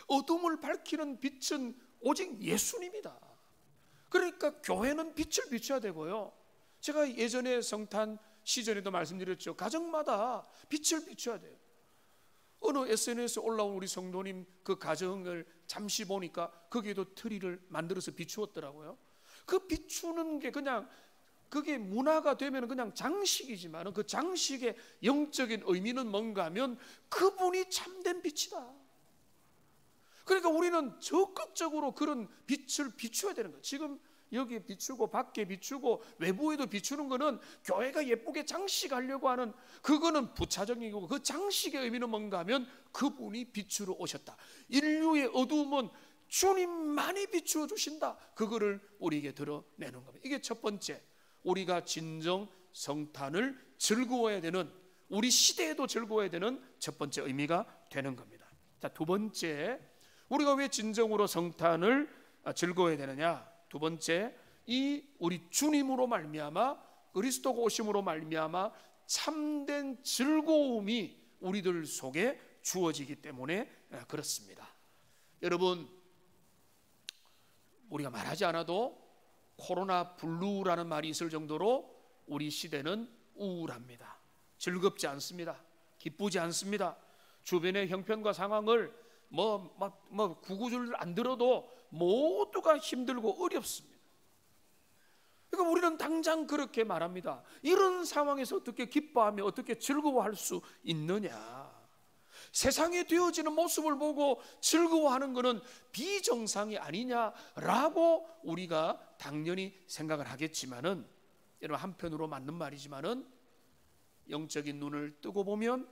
S2: 어둠을 밝히는 빛은 오직 예수님이다. 그러니까 교회는 빛을 비춰야 되고요, 제가 예전에 성탄 시절에도 말씀드렸죠. 가정마다 빛을 비춰야 돼요. 어느 SNS에 올라온 우리 성도님 그 가정을 잠시 보니까 거기에도 트리를 만들어서 비추었더라고요. 그 비추는 게 그냥 그게 문화가 되면 그냥 장식이지만 그 장식의 영적인 의미는 뭔가 하면 그분이 참된 빛이다. 그러니까 우리는 적극적으로 그런 빛을 비춰야 되는 거예요. 지금 여기 비추고 밖에 비추고 외부에도 비추는 거는 교회가 예쁘게 장식하려고 하는, 그거는 부차적인 거고, 그 장식의 의미는 뭔가 하면 그분이 비추러 오셨다. 인류의 어두움은 주님만이 비추어 주신다. 그거를 우리에게 드러내는 겁니다. 이게 첫 번째, 우리가 진정 성탄을 즐거워해야 되는, 우리 시대에도 즐거워해야 되는 첫 번째 의미가 되는 겁니다. 자, 두 번째, 우리가 왜 진정으로 성탄을 즐거워해야 되느냐? 두 번째, 이 우리 주님으로 말미암아, 그리스도가 오심으로 말미암아 참된 즐거움이 우리들 속에 주어지기 때문에 그렇습니다. 여러분, 우리가 말하지 않아도 코로나 블루라는 말이 있을 정도로 우리 시대는 우울합니다. 즐겁지 않습니다. 기쁘지 않습니다. 주변의 형편과 상황을 구구절 안 들어도 모두가 힘들고 어렵습니다. 그러니까 우리는 당장 그렇게 말합니다. 이런 상황에서 어떻게 기뻐하며 어떻게 즐거워할 수 있느냐? 세상에 되어지는 모습을 보고 즐거워하는 것은 비정상이 아니냐라고 우리가 당연히 생각을 하겠지만은, 여러분, 한편으로 맞는 말이지만은 영적인 눈을 뜨고 보면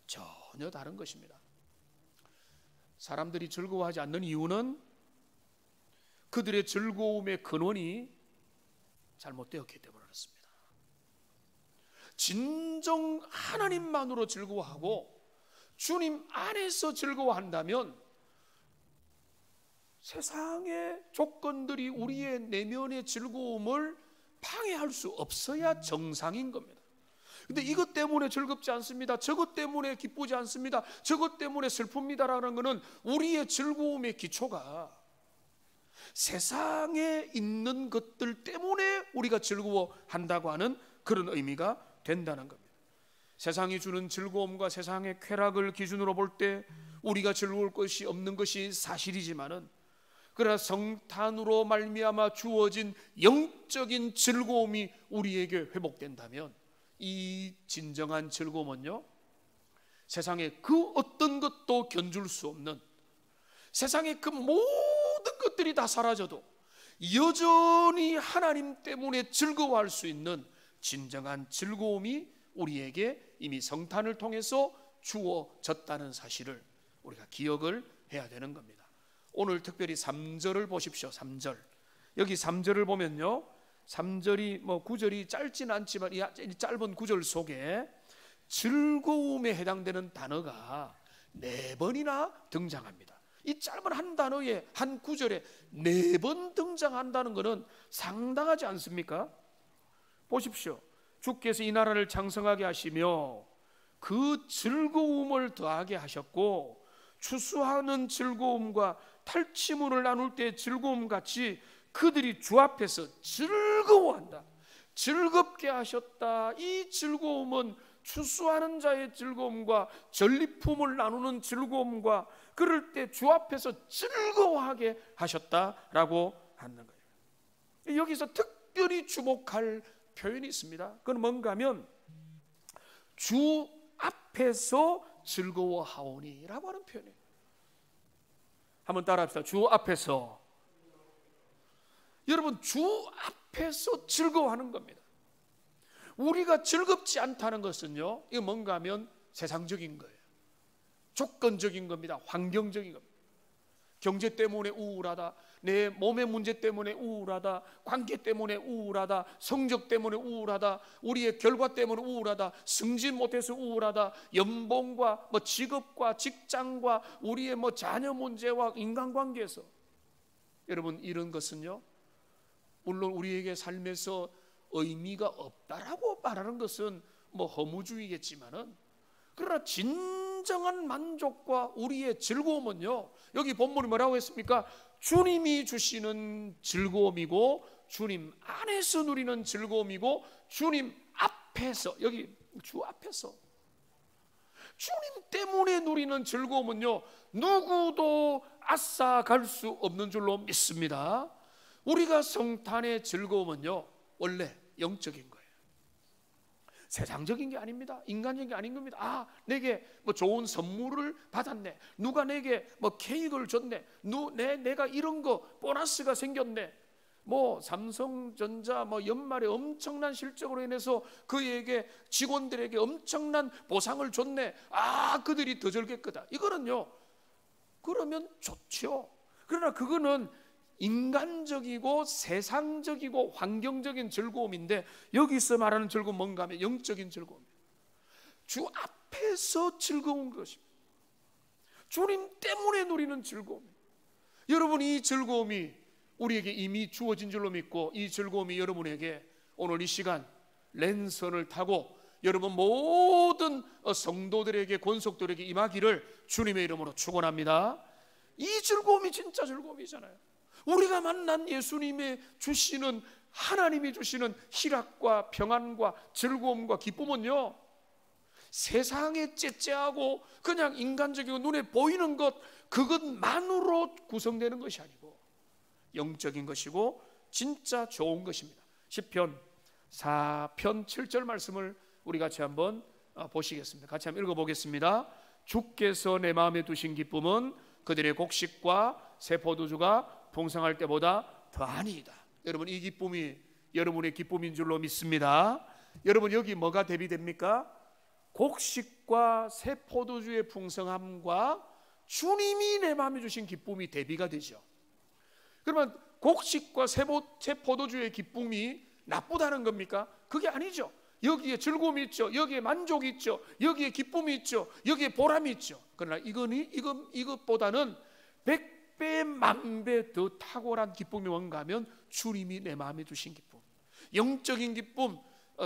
S2: 전혀 다른 것입니다. 사람들이 즐거워하지 않는 이유는 그들의 즐거움의 근원이 잘못되었기 때문에 그렇습니다. 진정 하나님만으로 즐거워하고 주님 안에서 즐거워한다면 세상의 조건들이 우리의 내면의 즐거움을 방해할 수 없어야 정상인 겁니다. 근데 이것 때문에 즐겁지 않습니다, 저것 때문에 기쁘지 않습니다, 저것 때문에 슬픕니다라는 것은 우리의 즐거움의 기초가 세상에 있는 것들 때문에 우리가 즐거워한다고 하는 그런 의미가 된다는 겁니다. 세상이 주는 즐거움과 세상의 쾌락을 기준으로 볼 때 우리가 즐거울 것이 없는 것이 사실이지만은, 그러나 성탄으로 말미암아 주어진 영적인 즐거움이 우리에게 회복된다면 이 진정한 즐거움은요, 세상의 그 어떤 것도 견줄 수 없는, 세상의 그 모든 것들이 다 사라져도 여전히 하나님 때문에 즐거워할 수 있는 진정한 즐거움이 우리에게 이미 성탄을 통해서 주어졌다는 사실을 우리가 기억을 해야 되는 겁니다. 오늘 특별히 3절을 보십시오. 3절. 여기 3절을 보면요, 3절이 9절이 짧진 않지만 이 짧은 9절 속에 즐거움에 해당되는 단어가 4번이나 등장합니다. 이 짧은 한 단어에, 한 구절에 4번 등장한다는 것은 상당하지 않습니까? 보십시오. 주께서 이 나라를 장성하게 하시며 그 즐거움을 더하게 하셨고, 추수하는 즐거움과 탈취물을 나눌 때의 즐거움 같이 그들이 주 앞에서 즐거워한다, 즐겁게 하셨다. 이 즐거움은 추수하는 자의 즐거움과 전리품을 나누는 즐거움과 그럴 때 주 앞에서 즐거워하게 하셨다라고 하는 거예요. 여기서 특별히 주목할 표현이 있습니다. 그건 뭔가 하면 주 앞에서 즐거워하오니라고 하는 표현이에요. 한번 따라합시다. 주 앞에서. 여러분, 주 앞에서 즐거워하는 겁니다. 우리가 즐겁지 않다는 것은요, 이거 뭔가 하면 세상적인 거예요. 조건적인 겁니다. 환경적인 겁니다. 경제 때문에 우울하다, 내 몸의 문제 때문에 우울하다, 관계 때문에 우울하다, 성적 때문에 우울하다, 우리의 결과 때문에 우울하다, 승진 못해서 우울하다, 연봉과 직업과 직장과 우리의 자녀 문제와 인간관계에서, 여러분, 이런 것은요, 물론 우리에게 삶에서 의미가 없다라고 말하는 것은 허무주의겠지만은, 그러나 진정한 만족과 우리의 즐거움은요, 여기 본문이 뭐라고 했습니까? 주님이 주시는 즐거움이고 주님 안에서 누리는 즐거움이고 주님 앞에서, 여기 주 앞에서 주님 때문에 누리는 즐거움은요, 누구도 앗아갈 수 없는 줄로 믿습니다. 우리가 성탄의 즐거움은요, 원래 영적인 거예요. 세상적인 게 아닙니다. 인간적인 게 아닌 겁니다. 내게 좋은 선물을 받았네, 누가 내게 케이크를 줬네, 내가 이런 거 보너스가 생겼네, 삼성전자 연말에 엄청난 실적으로 인해서 그에게 직원들에게 엄청난 보상을 줬네, 그들이 더 즐길 거다. 이거는요, 그러면 좋죠. 그러나 그거는 인간적이고 세상적이고 환경적인 즐거움인데, 여기서 말하는 즐거움은 뭔가 하면 영적인 즐거움이에요. 주 앞에서 즐거운 것입니다. 주님 때문에 누리는 즐거움. 여러분, 이 즐거움이 우리에게 이미 주어진 줄로 믿고, 이 즐거움이 여러분에게 오늘 이 시간 랜선을 타고 여러분 모든 성도들에게, 권속들에게 임하기를 주님의 이름으로 축원합니다. 이 즐거움이 진짜 즐거움이잖아요. 우리가 만난 예수님의 주시는, 하나님이 주시는 희락과 평안과 즐거움과 기쁨은요, 세상에 째째하고 그냥 인간적이고 눈에 보이는 것, 그것만으로 구성되는 것이 아니고 영적인 것이고 진짜 좋은 것입니다. 시편 4편 7절 말씀을 우리 같이 한번 보시겠습니다. 같이 한번 읽어보겠습니다. 주께서 내 마음에 두신 기쁨은 그들의 곡식과 새 포도주가 풍성할 때보다 더하니이다. 여러분, 이 기쁨이 여러분의 기쁨인 줄로 믿습니다. 여러분, 여기 뭐가 대비됩니까? 곡식과 새 포도주의 풍성함과 주님이 내 마음에 주신 기쁨이 대비가 되죠. 그러면 곡식과 새 포도주의 기쁨이 나쁘다는 겁니까? 그게 아니죠. 여기에 즐거움이 있죠. 여기에 만족이 있죠. 여기에 기쁨이 있죠. 여기에 보람이 있죠. 그러나 이것보다는 100배 만배 더 탁월한 기쁨이 뭔가 하면 주님이 내 마음에 주신 기쁨, 영적인 기쁨,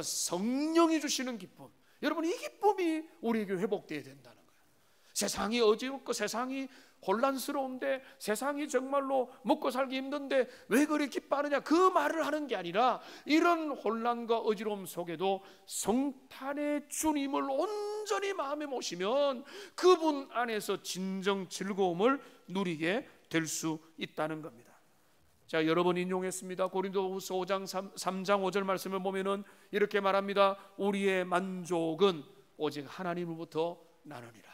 S2: 성령이 주시는 기쁨. 여러분, 이 기쁨이 우리에게 회복되어야 된다는 거예요. 세상이 어지럽고 세상이 혼란스러운데, 세상이 정말로 먹고 살기 힘든데 왜 그리 기뻐하느냐, 그 말을 하는 게 아니라 이런 혼란과 어지러움 속에도 성탄의 주님을 온전히 마음에 모시면 그분 안에서 진정 즐거움을 누리게 될 수 있다는 겁니다. 자, 여러 번 인용했습니다. 고린도후서 5장 3장 5절 말씀을 보면은 이렇게 말합니다. 우리의 만족은 오직 하나님으로부터 나느니라.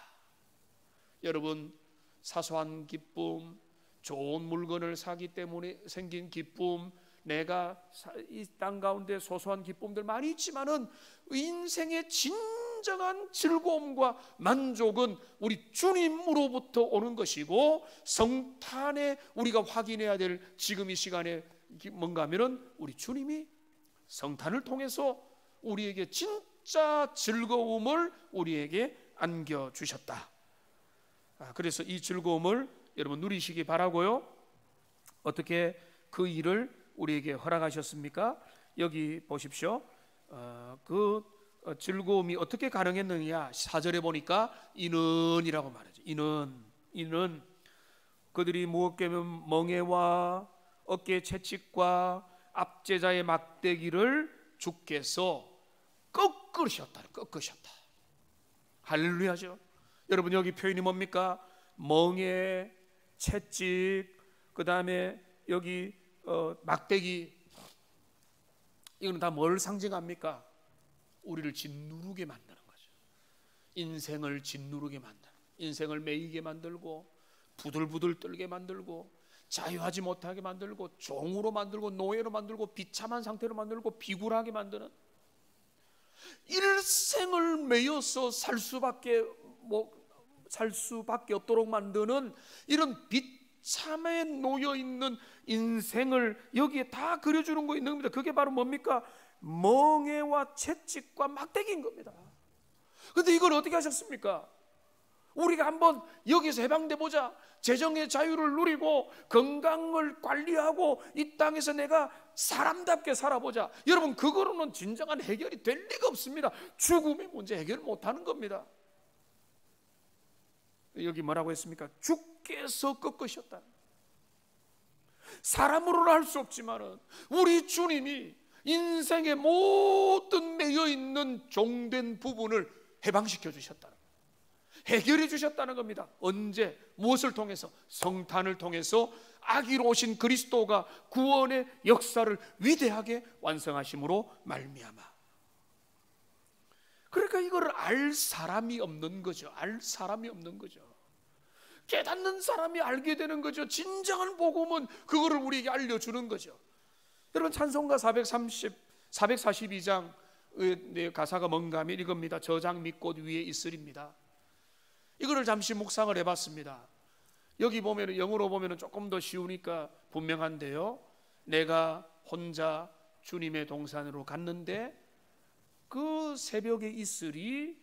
S2: 여러분, 사소한 기쁨, 좋은 물건을 사기 때문에 생긴 기쁨, 내가 이 땅 가운데 소소한 기쁨들 많이 있지만은 인생의 진정한 즐거움과 만족은 우리 주님으로부터 오는 것이고, 성탄에 우리가 확인해야 될 지금 이 시간에 뭔가 하면은 우리 주님이 성탄을 통해서 우리에게 진짜 즐거움을 우리에게 안겨주셨다. 그래서 이 즐거움을 여러분 누리시기 바라고요. 어떻게 그 일을 우리에게 허락하셨습니까? 여기 보십시오. 그 즐거움이 어떻게 가능했느냐, 4절에 보니까 이는이라고 말하죠. 이는 그들이 무엇게면 멍에와 어깨 채찍과 압제자의 막대기를 주께서 꺾으셨다. 할렐루야죠. 여러분, 여기 표현이 뭡니까? 멍에, 채찍, 그 다음에 여기 막대기, 이거는 다 뭘 상징합니까? 우리를 짓누르게 만드는 거죠. 인생을 짓누르게 만드는, 인생을 매이게 만들고 부들부들 떨게 만들고 자유하지 못하게 만들고 종으로 만들고 노예로 만들고 비참한 상태로 만들고 비굴하게 만드는, 일생을 매여서 살 수밖에 없도록 만드는 이런 비참에 놓여 있는 인생을 여기에 다 그려주는 거 있는 겁니다. 그게 바로 뭡니까? 멍에와 채찍과 막대기인 겁니다. 그런데 이걸 어떻게 하셨습니까? 우리가 한번 여기서 해방돼 보자, 재정의 자유를 누리고 건강을 관리하고 이 땅에서 내가 사람답게 살아보자. 여러분, 그거로는 진정한 해결이 될 리가 없습니다. 죽음의 문제 해결 못하는 겁니다. 여기 뭐라고 했습니까? 주께서 꺾으셨다. 사람으로는 할 수 없지만은 우리 주님이 인생의 모든 매여 있는 종된 부분을 해방시켜 주셨다는 거예요. 해결해 주셨다는 겁니다. 언제? 무엇을 통해서? 성탄을 통해서 아기로 오신 그리스도가 구원의 역사를 위대하게 완성하심으로 말미암아. 그러니까 이걸 알 사람이 없는 거죠. 깨닫는 사람이 알게 되는 거죠. 진정한 복음은 그거를 우리에게 알려주는 거죠. 여러분, 찬송가 442장 가사가 뭔가 하면 이겁니다. 저장 밑꽃 위에 있으리입니다. 이거를 잠시 묵상을 해봤습니다. 여기 보면, 영어로 보면 조금 더 쉬우니까 분명한데요, 내가 혼자 주님의 동산으로 갔는데 그 새벽에 있으리,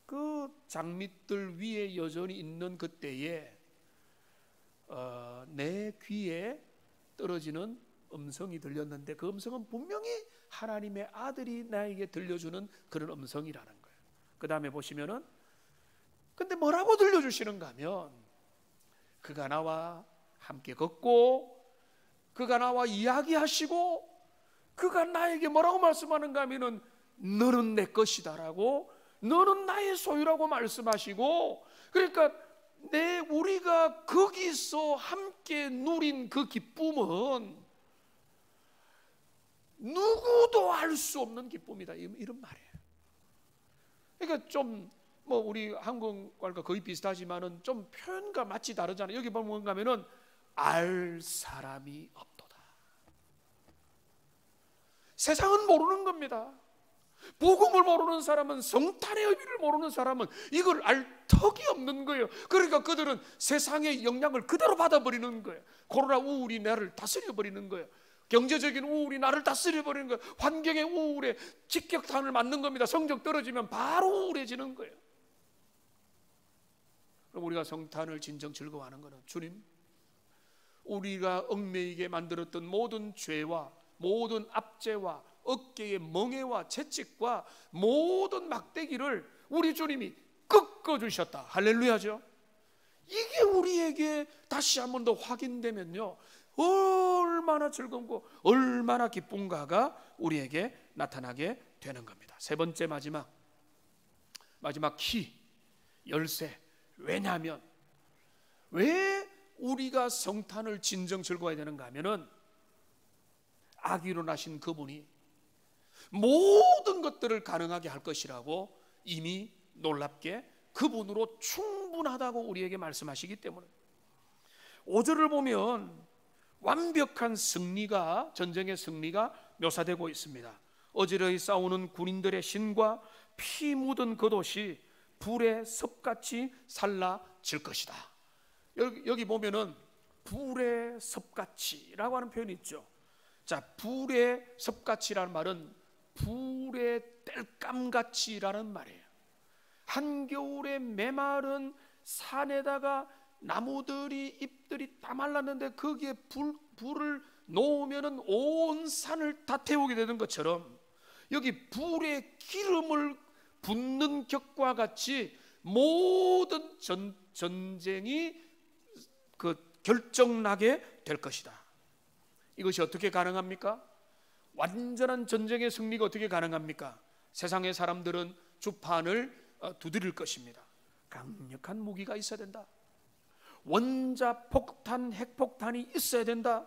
S2: 그 장밋들 위에 여전히 있는 그때에 내 귀에 떨어지는 음성이 들렸는데 그 음성은 분명히 하나님의 아들이 나에게 들려주는 그런 음성이라는 거예요. 그 다음에 보시면은 근데 뭐라고 들려주시는가 하면 그가 나와 함께 걷고 그가 나와 이야기하시고 그가 나에게 뭐라고 말씀하는가 하면은 너는 내 것이다 라고, 너는 나의 소유라고 말씀하시고, 그러니까 우리가 거기서 함께 누린 그 기쁨은 누구도 알 수 없는 기쁨이다, 이런 말이에요. 그러니까 좀 뭐 우리 한국말과 거의 비슷하지만은 좀 표현과 맛이 다르잖아요. 여기 보면 뭔가 하면은 알 사람이 없도다. 세상은 모르는 겁니다. 복음을 모르는 사람은, 성탄의 의미를 모르는 사람은 이걸 알 턱이 없는 거예요. 그러니까 그들은 세상의 영향을 그대로 받아버리는 거예요. 코로나 우울이 나를 다스려버리는 거예요. 경제적인 우울이 나를 다스려버리는 거예요. 환경의 우울에 직격탄을 맞는 겁니다. 성적 떨어지면 바로 우울해지는 거예요. 그럼 우리가 성탄을 진정 즐거워하는 것은, 주님, 우리가 얽매이게 만들었던 모든 죄와 모든 압제와 어깨의 멍해와 채찍과 모든 막대기를 우리 주님이 꺾어주셨다. 할렐루야죠. 이게 우리에게 다시 한 번 더 확인되면요, 얼마나 즐겁고 얼마나 기쁜가가 우리에게 나타나게 되는 겁니다. 세 번째, 마지막 키, 열쇠. 왜냐하면 왜 우리가 성탄을 진정 즐거워해야 되는가 하면은 아기로 나신 그분이 모든 것들을 가능하게 할 것이라고 이미 놀랍게 그분으로 충분하다고 우리에게 말씀하시기 때문에, 5절을 보면 완벽한 승리가, 전쟁의 승리가 묘사되고 있습니다. 어지러이 싸우는 군인들의 신과 피 묻은 겉옷이 불의 섭같이 살라질 것이다. 여기 보면은 불의 섭같이라고 하는 표현이 있죠. 자, 불의 섭같이라는 말은 불의 땔감같이라는 말이에요. 한겨울에 메마른 산에다가 나무들이 잎들이 다 말랐는데 거기에 불을 놓으면은 온 산을 다 태우게 되는 것처럼, 여기 불의 기름을 붓는 격과 같이 모든 전쟁이 결정나게 될 것이다. 이것이 어떻게 가능합니까? 완전한 전쟁의 승리가 어떻게 가능합니까? 세상의 사람들은 주판을 두드릴 것입니다. 강력한 무기가 있어야 된다. 원자 폭탄, 핵폭탄이 있어야 된다.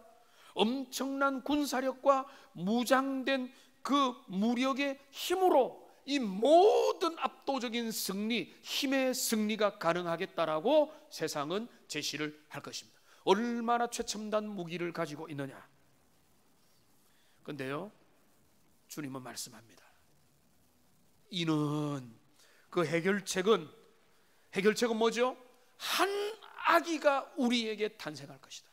S2: 엄청난 군사력과 무장된 그 무력의 힘으로 이 모든 압도적인 승리, 힘의 승리가 가능하겠다라고 세상은 제시를 할 것입니다. 얼마나 최첨단 무기를 가지고 있느냐. 그런데요, 주님은 말씀합니다. 이는, 그 해결책은 뭐죠? 한 아기가 우리에게 탄생할 것이다.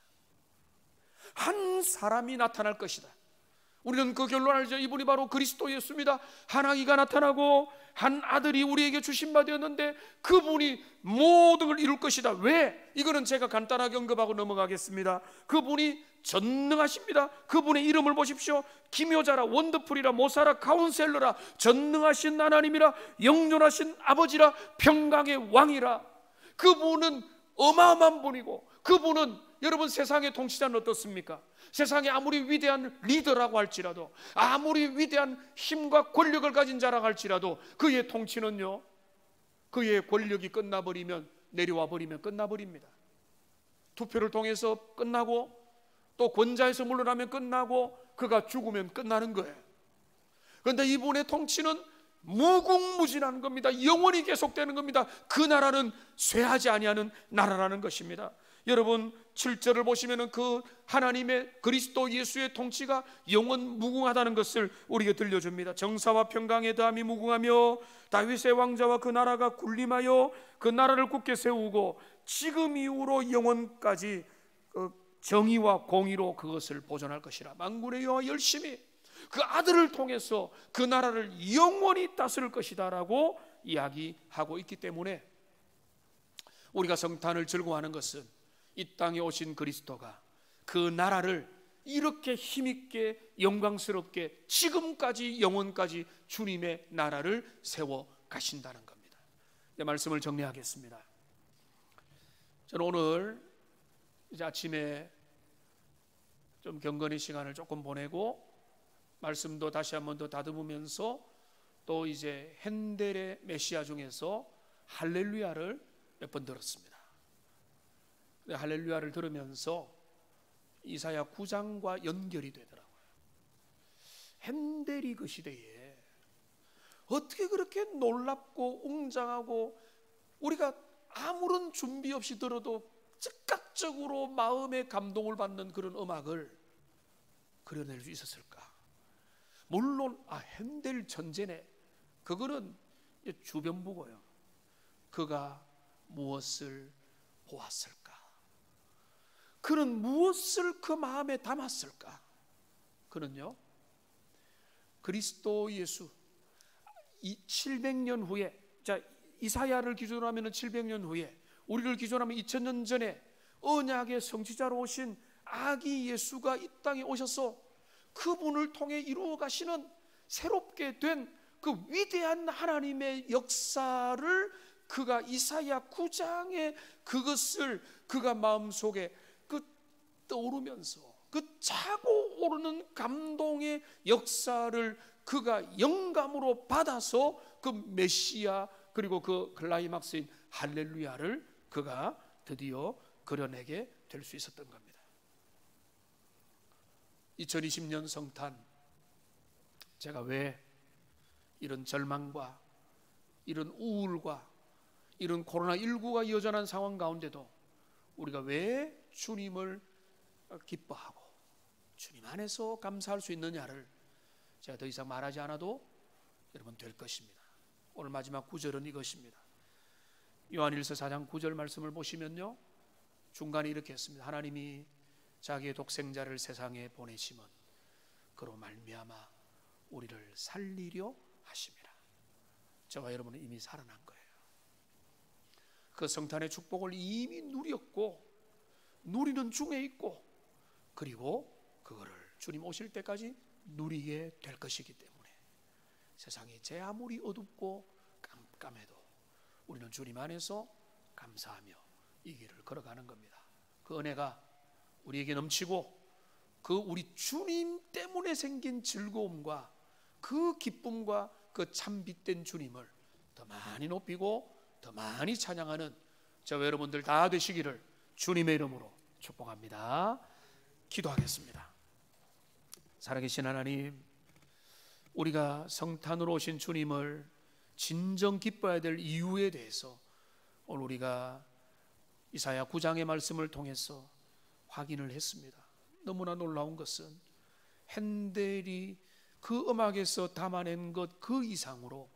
S2: 한 사람이 나타날 것이다. 우리는 그 결론 알죠? 이분이 바로 그리스도 예수입니다. 한 아기가 나타나고 한 아들이 우리에게 주신 바 되었는데 그분이 모든 걸 이룰 것이다. 왜? 이거는 제가 간단하게 언급하고 넘어가겠습니다. 그분이 전능하십니다. 그분의 이름을 보십시오. 기묘자라, 원더풀이라, 모사라, 카운셀러라, 전능하신 하나님이라, 영존하신 아버지라, 평강의 왕이라. 그분은 어마어마한 분이고, 그분은 여러분 세상의 통치자는 어떻습니까? 세상에 아무리 위대한 리더라고 할지라도, 아무리 위대한 힘과 권력을 가진 자라고 할지라도 그의 통치는요, 그의 권력이 끝나버리면, 내려와 버리면 끝나버립니다. 투표를 통해서 끝나고, 또 권자에서 물러나면 끝나고, 그가 죽으면 끝나는 거예요. 그런데 이분의 통치는 무궁무진한 겁니다. 영원히 계속되는 겁니다. 그 나라는 쇠하지 아니하는 나라라는 것입니다. 여러분 7절을 보시면 그 하나님의 그리스도 예수의 통치가 영원 무궁하다는 것을 우리에게 들려줍니다. 정사와 평강의 다함이 무궁하며 다윗의 왕자와 그 나라가 군림하여 그 나라를 굳게 세우고 지금 이후로 영원까지 정의와 공의로 그것을 보존할 것이라. 만군의 여호와 열심히 그 아들을 통해서 그 나라를 영원히 다스릴 것이다 라고 이야기하고 있기 때문에 우리가 성탄을 즐거워하는 것은 이 땅에 오신 그리스도가 그 나라를 이렇게 힘있게 영광스럽게 지금까지 영원까지 주님의 나라를 세워 가신다는 겁니다. 이 말씀을 정리하겠습니다. 저는 오늘 이제 아침에 좀 경건의 시간을 조금 보내고 말씀도 다시 한번 더 다듬으면서 또 이제 핸델의 메시아 중에서 할렐루야를 몇 번 들었습니다. 할렐루야를 들으면서 이사야 9장과 연결이 되더라고요. 핸델이 그 시대에 어떻게 그렇게 놀랍고 웅장하고 우리가 아무런 준비 없이 들어도 즉각적으로 마음의 감동을 받는 그런 음악을 그려낼 수 있었을까? 물론 핸델 전제네, 그거는 주변부고요. 그가 무엇을 보았을까? 그는 무엇을 그 마음에 담았을까? 그는요, 그리스도 예수 700년 후에, 자 이사야를 기준으로 하면 700년 후에, 우리를 기준으로 하면 2000년 전에 언약의 성취자로 오신 아기 예수가 이 땅에 오셔서 그분을 통해 이루어 가시는 새롭게 된 그 위대한 하나님의 역사를 그가 이사야 9장에 그것을 그가 마음속에 떠오르면서 그 차고 오르는 감동의 역사를 그가 영감으로 받아서 그 메시아 그리고 그 클라이막스인 할렐루야를 그가 드디어 그려내게 될 수 있었던 겁니다. 2020년 성탄, 제가 왜 이런 절망과 이런 우울과 이런 코로나19가 여전한 상황 가운데도 우리가 왜 주님을 기뻐하고 주님 안에서 감사할 수 있느냐를 제가 더 이상 말하지 않아도 여러분 될 것입니다. 오늘 마지막 구절은 이것입니다. 요한일서 4장 9절 말씀을 보시면요, 중간에 이렇게 했습니다. 하나님이 자기의 독생자를 세상에 보내심은 그로 말미암아 우리를 살리려 하심이라. 저와 여러분은 이미 살아난 거예요. 그 성탄의 축복을 이미 누렸고 누리는 중에 있고, 그리고 그거를 주님 오실 때까지 누리게 될 것이기 때문에 세상이 제 아무리 어둡고 깜깜해도 우리는 주님 안에서 감사하며 이 길을 걸어가는 겁니다. 그 은혜가 우리에게 넘치고 그 우리 주님 때문에 생긴 즐거움과 그 기쁨과 그 참빛된 주님을 더 많이 높이고 더 많이 찬양하는 저와 여러분들 다 되시기를 주님의 이름으로 축복합니다. 기도하겠습니다. 살아계신 하나님, 우리가 성탄으로 오신 주님을 진정 기뻐해야 될 이유에 대해서 오늘 우리가 이사야 9장의 말씀을 통해서 확인을 했습니다. 너무나 놀라운 것은 핸델이 그 음악에서 담아낸 것 그 이상으로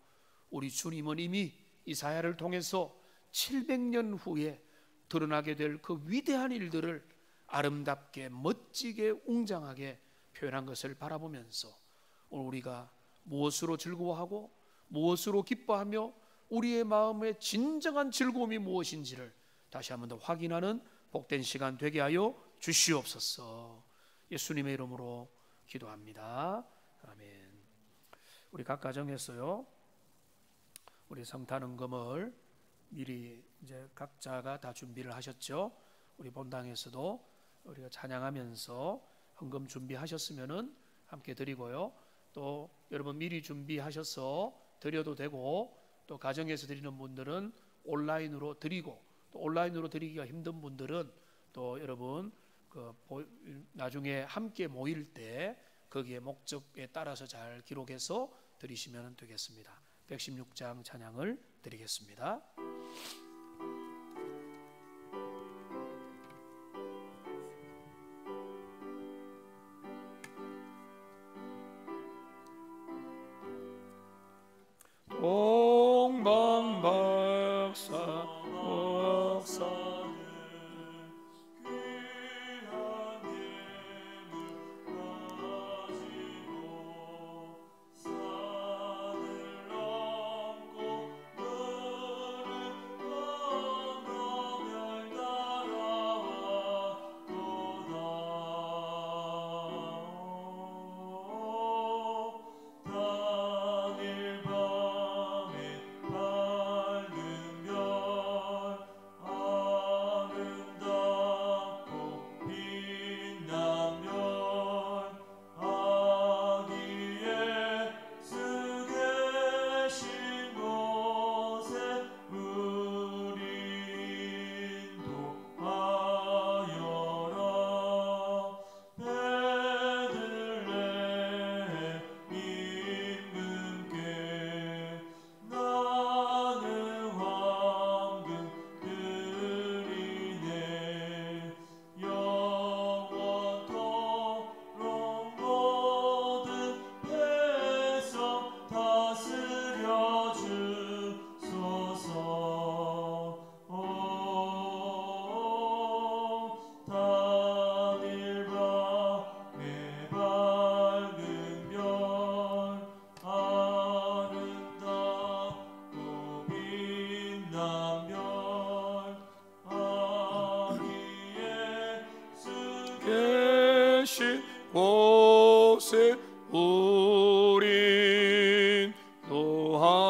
S2: 우리 주님은 이미 이사야를 통해서 700년 후에 드러나게 될 그 위대한 일들을 아름답게 멋지게 웅장하게 표현한 것을 바라보면서 오늘 우리가 무엇으로 즐거워하고 무엇으로 기뻐하며 우리의 마음의 진정한 즐거움이 무엇인지를 다시 한번 더 확인하는 복된 시간 되게 하여 주시옵소서. 예수님의 이름으로 기도합니다. 아멘. 우리 각 가정에서요, 우리 성탄 헌금을 미리 이제 각자가 다 준비를 하셨죠. 우리 본당에서도 우리가 찬양하면서 헌금 준비하셨으면은 함께 드리고요. 또 여러분 미리 준비하셔서 드려도 되고, 또 가정에서 드리는 분들은 온라인으로 드리고, 또 온라인으로 드리기가 힘든 분들은 또 여러분 나중에 함께 모일 때 거기에 목적에 따라서 잘 기록해서 드리시면 되겠습니다. 116장 찬양을 드리겠습니다.
S3: 동방박사 계신 곳에 우린 노하여라.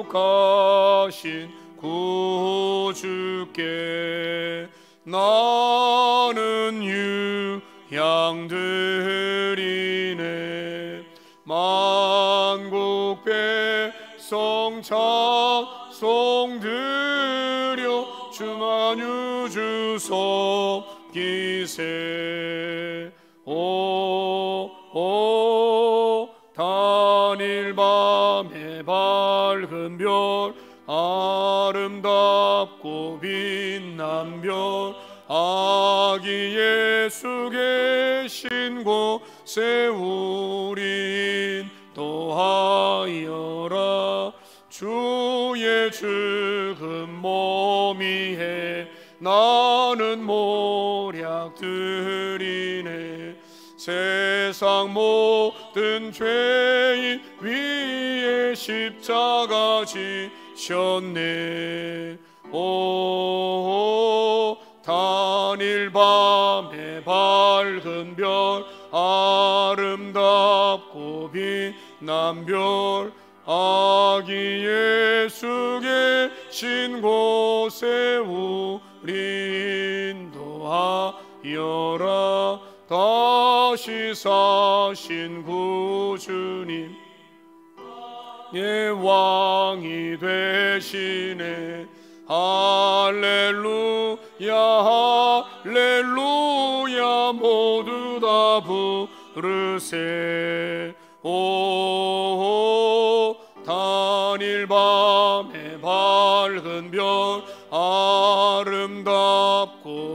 S3: 거룩하신 구주께 나는 유향드리네. 만국 백성 찬송드려 주만유 주 섬기세. 오 단일 밤의 밝은 별, 아름답고 빛난 별, 아기 예수 계신 곳에 우린 또하여라. 주의 죽음 몸이해 나는 모략 드리네. 세상 모든 죄인 위에 십자가 지셨네. 오 단일 밤의 밝은 별, 아름답고 빛난 별, 아기 예수 계신 곳에 우린 도하여라. 다시 사신 구주님 예 왕이 되시네. 할렐루야 할렐루야 모두 다 부르세. 오 단일 밤의 밝은 별, 아름답고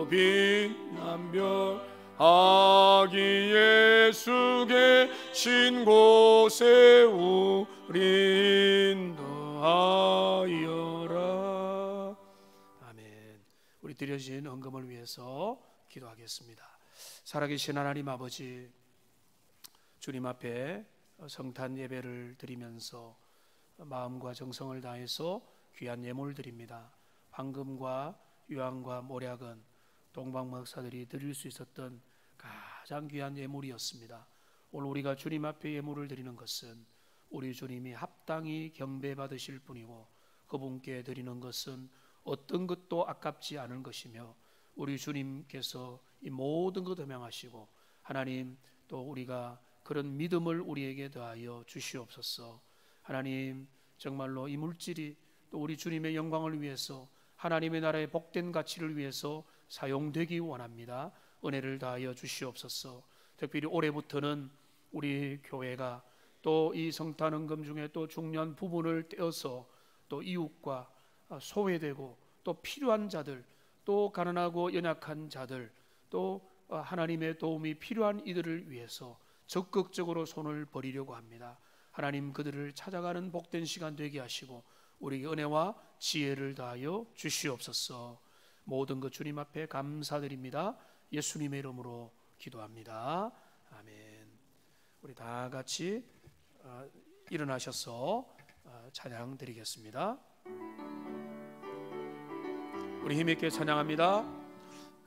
S3: 빛난 별, 아기 예수 계신 곳에 우린 더하여라.
S2: 아멘. 우리 드려진 헌금을 위해서 기도하겠습니다. 살아계신 하나님 아버지, 주님 앞에 성탄 예배를 드리면서 마음과 정성을 다해서 귀한 예물을 드립니다. 황금과 유황과 모략은 동방 목사들이 드릴 수 있었던 가장 귀한 예물이었습니다. 오늘 우리가 주님 앞에 예물을 드리는 것은 우리 주님이 합당히 경배받으실 분이고, 그분께 드리는 것은 어떤 것도 아깝지 않은 것이며, 우리 주님께서 이 모든 것 허명하시고, 하나님 또 우리가 그런 믿음을 우리에게 더하여 주시옵소서. 하나님 정말로 이 물질이 또 우리 주님의 영광을 위해서, 하나님의 나라의 복된 가치를 위해서 사용되기 원합니다. 은혜를 다하여 주시옵소서. 특별히 올해부터는 우리 교회가 또 이 성탄 헌금 중에 또 중요한 부분을 떼어서 또 이웃과 소외되고 또 필요한 자들, 또 가난하고 연약한 자들, 또 하나님의 도움이 필요한 이들을 위해서 적극적으로 손을 버리려고 합니다. 하나님 그들을 찾아가는 복된 시간 되게 하시고 우리에게 은혜와 지혜를 다하여 주시옵소서. 모든 것 주님 앞에 감사드립니다. 예수님의 이름으로 기도합니다. 아멘. 우리 다 같이 일어나셔서 찬양 드리겠습니다. 우리 힘있게 찬양합니다.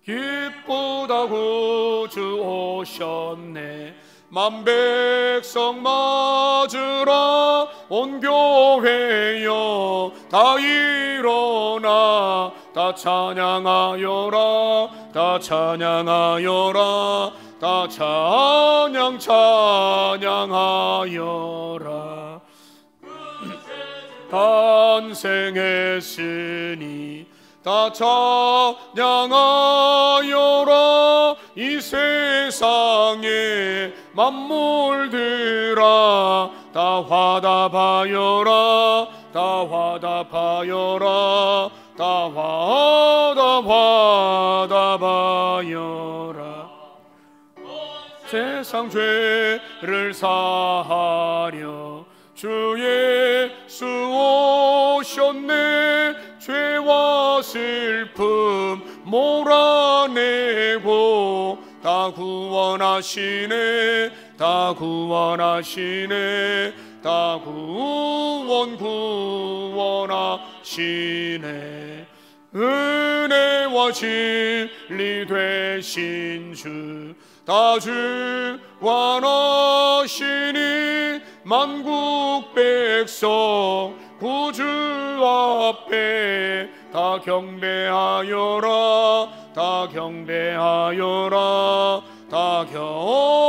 S3: 기쁘다 구주 오셨네. 만백성 맞으라. 온 교회여 다 일어나. 다 찬양하여라. 다 찬양하여라. 다 찬양하여라. 탄생했으니 다 찬양하여라. 이 세상에 만물들아 다 화답하여라. 다 화답하여라. 다 화답하여라. 세상 죄를 사하려 주 예수 오셨네. 죄와 슬픔 몰아내고 다 구원하시네. 다 구원하시네. 다 구원하시네. 은혜와 진리 되신 주 다 주관하시니 만국 백성 구주 앞에 다 경배하여라 다 경배하여라 다 경배하여라.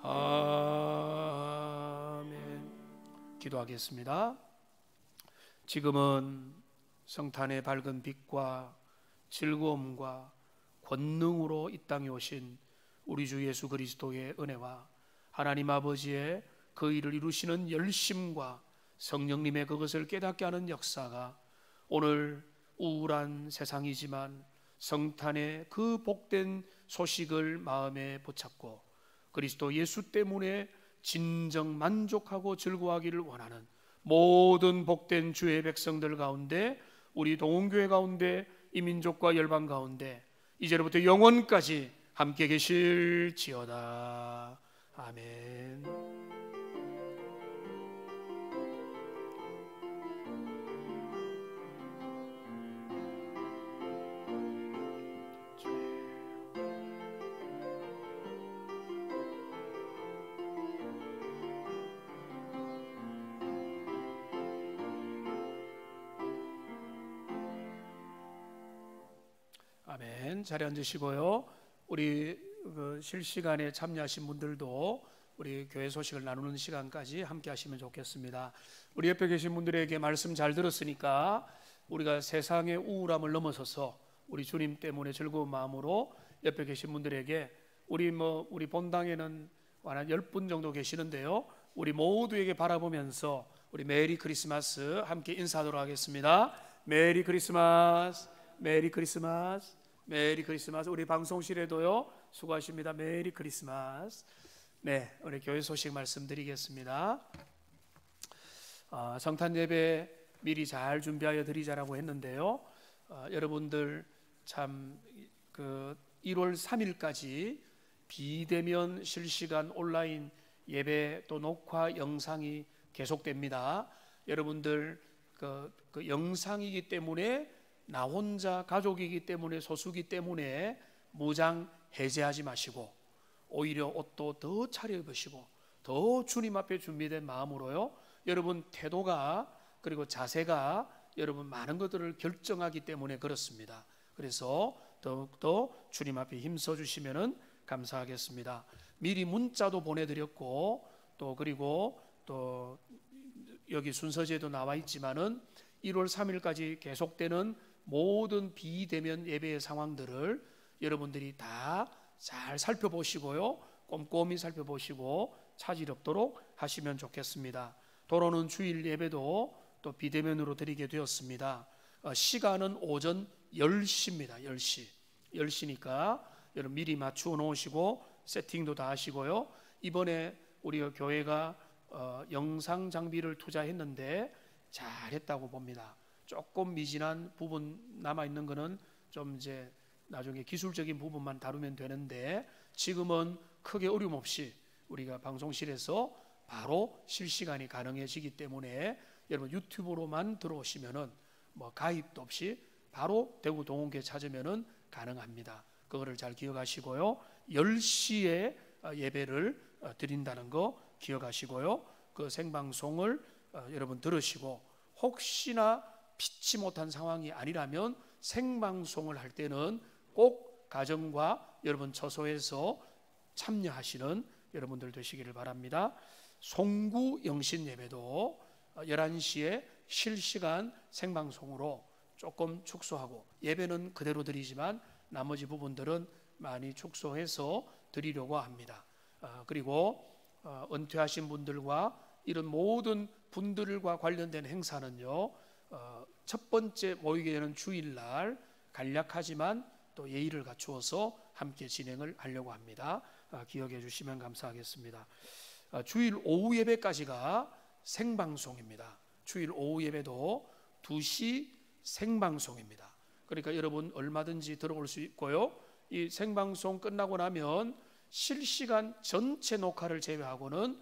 S3: 아멘.
S2: 기도하겠습니다. 지금은 성탄의 밝은 빛과 즐거움과 권능으로 이 땅에 오신 우리 주 예수 그리스도의 은혜와 하나님 아버지의 그 일을 이루시는 열심과 성령님의 그것을 깨닫게 하는 역사가 오늘 우울한 세상이지만 성탄의 그 복된 소식을 마음에 붙잡고 그리스도 예수 때문에 진정 만족하고 즐거워하기를 원하는 모든 복된 주의 백성들 가운데, 우리 동원교회 가운데, 이 민족과 열방 가운데 이제로부터 영원까지 함께 계실지어다. 아멘. 아멘. 자리에 앉으시고요. 우리 실시간에 참여하신 분들도 우리 교회 소식을 나누는 시간까지 함께 하시면 좋겠습니다. 우리 옆에 계신 분들에게 말씀 잘 들었으니까 우리가 세상의 우울함을 넘어서서 우리 주님 때문에 즐거운 마음으로 옆에 계신 분들에게 우리 본당에는 한 10분 정도 계시는데요. 우리 모두에게 바라보면서 우리 메리 크리스마스 함께 인사하도록 하겠습니다. 메리 크리스마스, 메리 크리스마스, 메리 크리스마스. 우리 방송실에도요, 수고하십니다. 메리 크리스마스. 네, 우리 교회 소식 말씀드리겠습니다. 성탄 예배 미리 잘 준비하여 드리자라고 했는데요. 여러분들 참 1월 3일까지 비대면 실시간 온라인 예배 또 녹화 영상이 계속됩니다. 여러분들 그 영상이기 때문에 나 혼자 가족이기 때문에 소수기 때문에 무장 해제하지 마시고 오히려 옷도 더 차려입으시고 더 주님 앞에 준비된 마음으로요, 여러분 태도가 그리고 자세가 여러분 많은 것들을 결정하기 때문에 그렇습니다. 그래서 더욱더 주님 앞에 힘써 주시면 감사하겠습니다. 미리 문자도 보내드렸고 그리고 또 여기 순서지에도 나와 있지만은 1월 3일까지 계속되는 모든 비대면 예배의 상황들을 여러분들이 다 잘 살펴보시고요, 꼼꼼히 살펴보시고 차질 없도록 하시면 좋겠습니다. 도로는 주일 예배도 또 비대면으로 드리게 되었습니다. 시간은 오전 10시입니다. 10시니까 여러분 미리 맞추어 놓으시고 세팅도 다 하시고요. 이번에 우리 교회가 영상 장비를 투자했는데 잘했다고 봅니다. 조금 미진한 부분 남아있는 거는 좀 이제 나중에 기술적인 부분만 다루면 되는데 지금은 크게 어려움 없이 우리가 방송실에서 바로 실시간이 가능해지기 때문에 여러분 유튜브로만 들어오시면은 가입도 없이 바로 대구 동원교회 찾으면은 가능합니다. 그거를 잘 기억하시고요. 10시에 예배를 드린다는 거 기억하시고요. 그 생방송을 여러분 들으시고 혹시나 피치 못한 상황이 아니라면 생방송을 할 때는 꼭 가정과 여러분 처소에서 참여하시는 여러분들 되시기를 바랍니다. 송구 영신 예배도 11시에 실시간 생방송으로 조금 축소하고 예배는 그대로 드리지만 나머지 부분들은 많이 축소해서 드리려고 합니다. 그리고 은퇴하신 분들과 이런 모든 분들과 관련된 행사는요, 첫 번째 모이게 되는 주일날 간략하지만 또 예의를 갖추어서 함께 진행을 하려고 합니다. 기억해 주시면 감사하겠습니다. 주일 오후 예배까지가 생방송입니다. 주일 오후 예배도 2시 생방송입니다. 그러니까 여러분 얼마든지 들어올 수 있고요. 이 생방송 끝나고 나면 실시간 전체 녹화를 제외하고는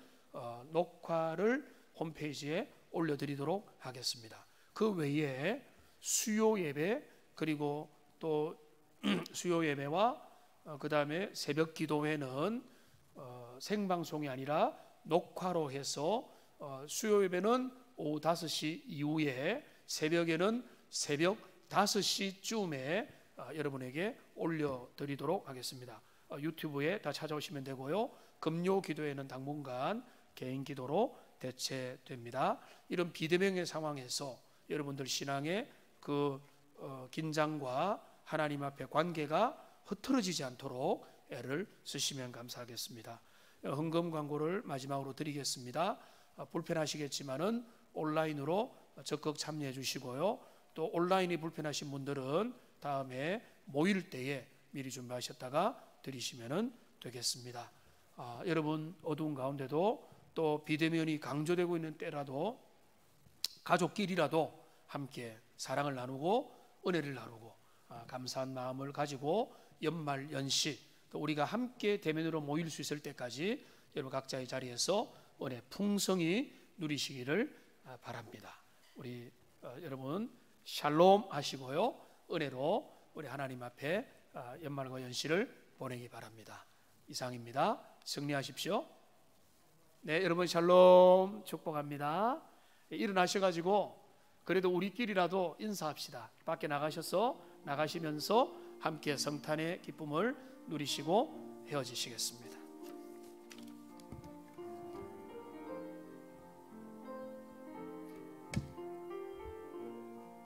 S2: 녹화를 홈페이지에 올려드리도록 하겠습니다. 그 외에 수요 예배, 그리고 또 수요 예배와 그 다음에 새벽 기도회는 생방송이 아니라 녹화로 해서 수요 예배는 오후 5시 이후에, 새벽에는 새벽 5시쯤에 여러분에게 올려드리도록 하겠습니다. 유튜브에 다 찾아오시면 되고요. 금요 기도회는 당분간 개인 기도로 대체됩니다. 이런 비대면의 상황에서 여러분들 신앙의 그 긴장과 하나님 앞에 관계가 흐트러지지 않도록 애를 쓰시면 감사하겠습니다. 헌금 광고를 마지막으로 드리겠습니다. 불편하시겠지만은 온라인으로 적극 참여해 주시고요. 또 온라인이 불편하신 분들은 다음에 모일 때에 미리 준비하셨다가 드리시면 되겠습니다. 여러분 어두운 가운데도 또 비대면이 강조되고 있는 때라도 가족끼리라도 함께 사랑을 나누고 은혜를 나누고 감사한 마음을 가지고 연말 연시 또 우리가 함께 대면으로 모일 수 있을 때까지 여러분 각자의 자리에서 은혜 풍성히 누리시기를 바랍니다. 우리 여러분 샬롬 하시고요. 은혜로 우리 하나님 앞에 연말과 연시를 보내기 바랍니다. 이상입니다. 승리하십시오. 네, 여러분 샬롬 축복합니다. 일어나셔가지고 그래도 우리끼리라도 인사합시다. 밖에 나가시면서 함께 성탄의 기쁨을 누리시고 헤어지시겠습니다.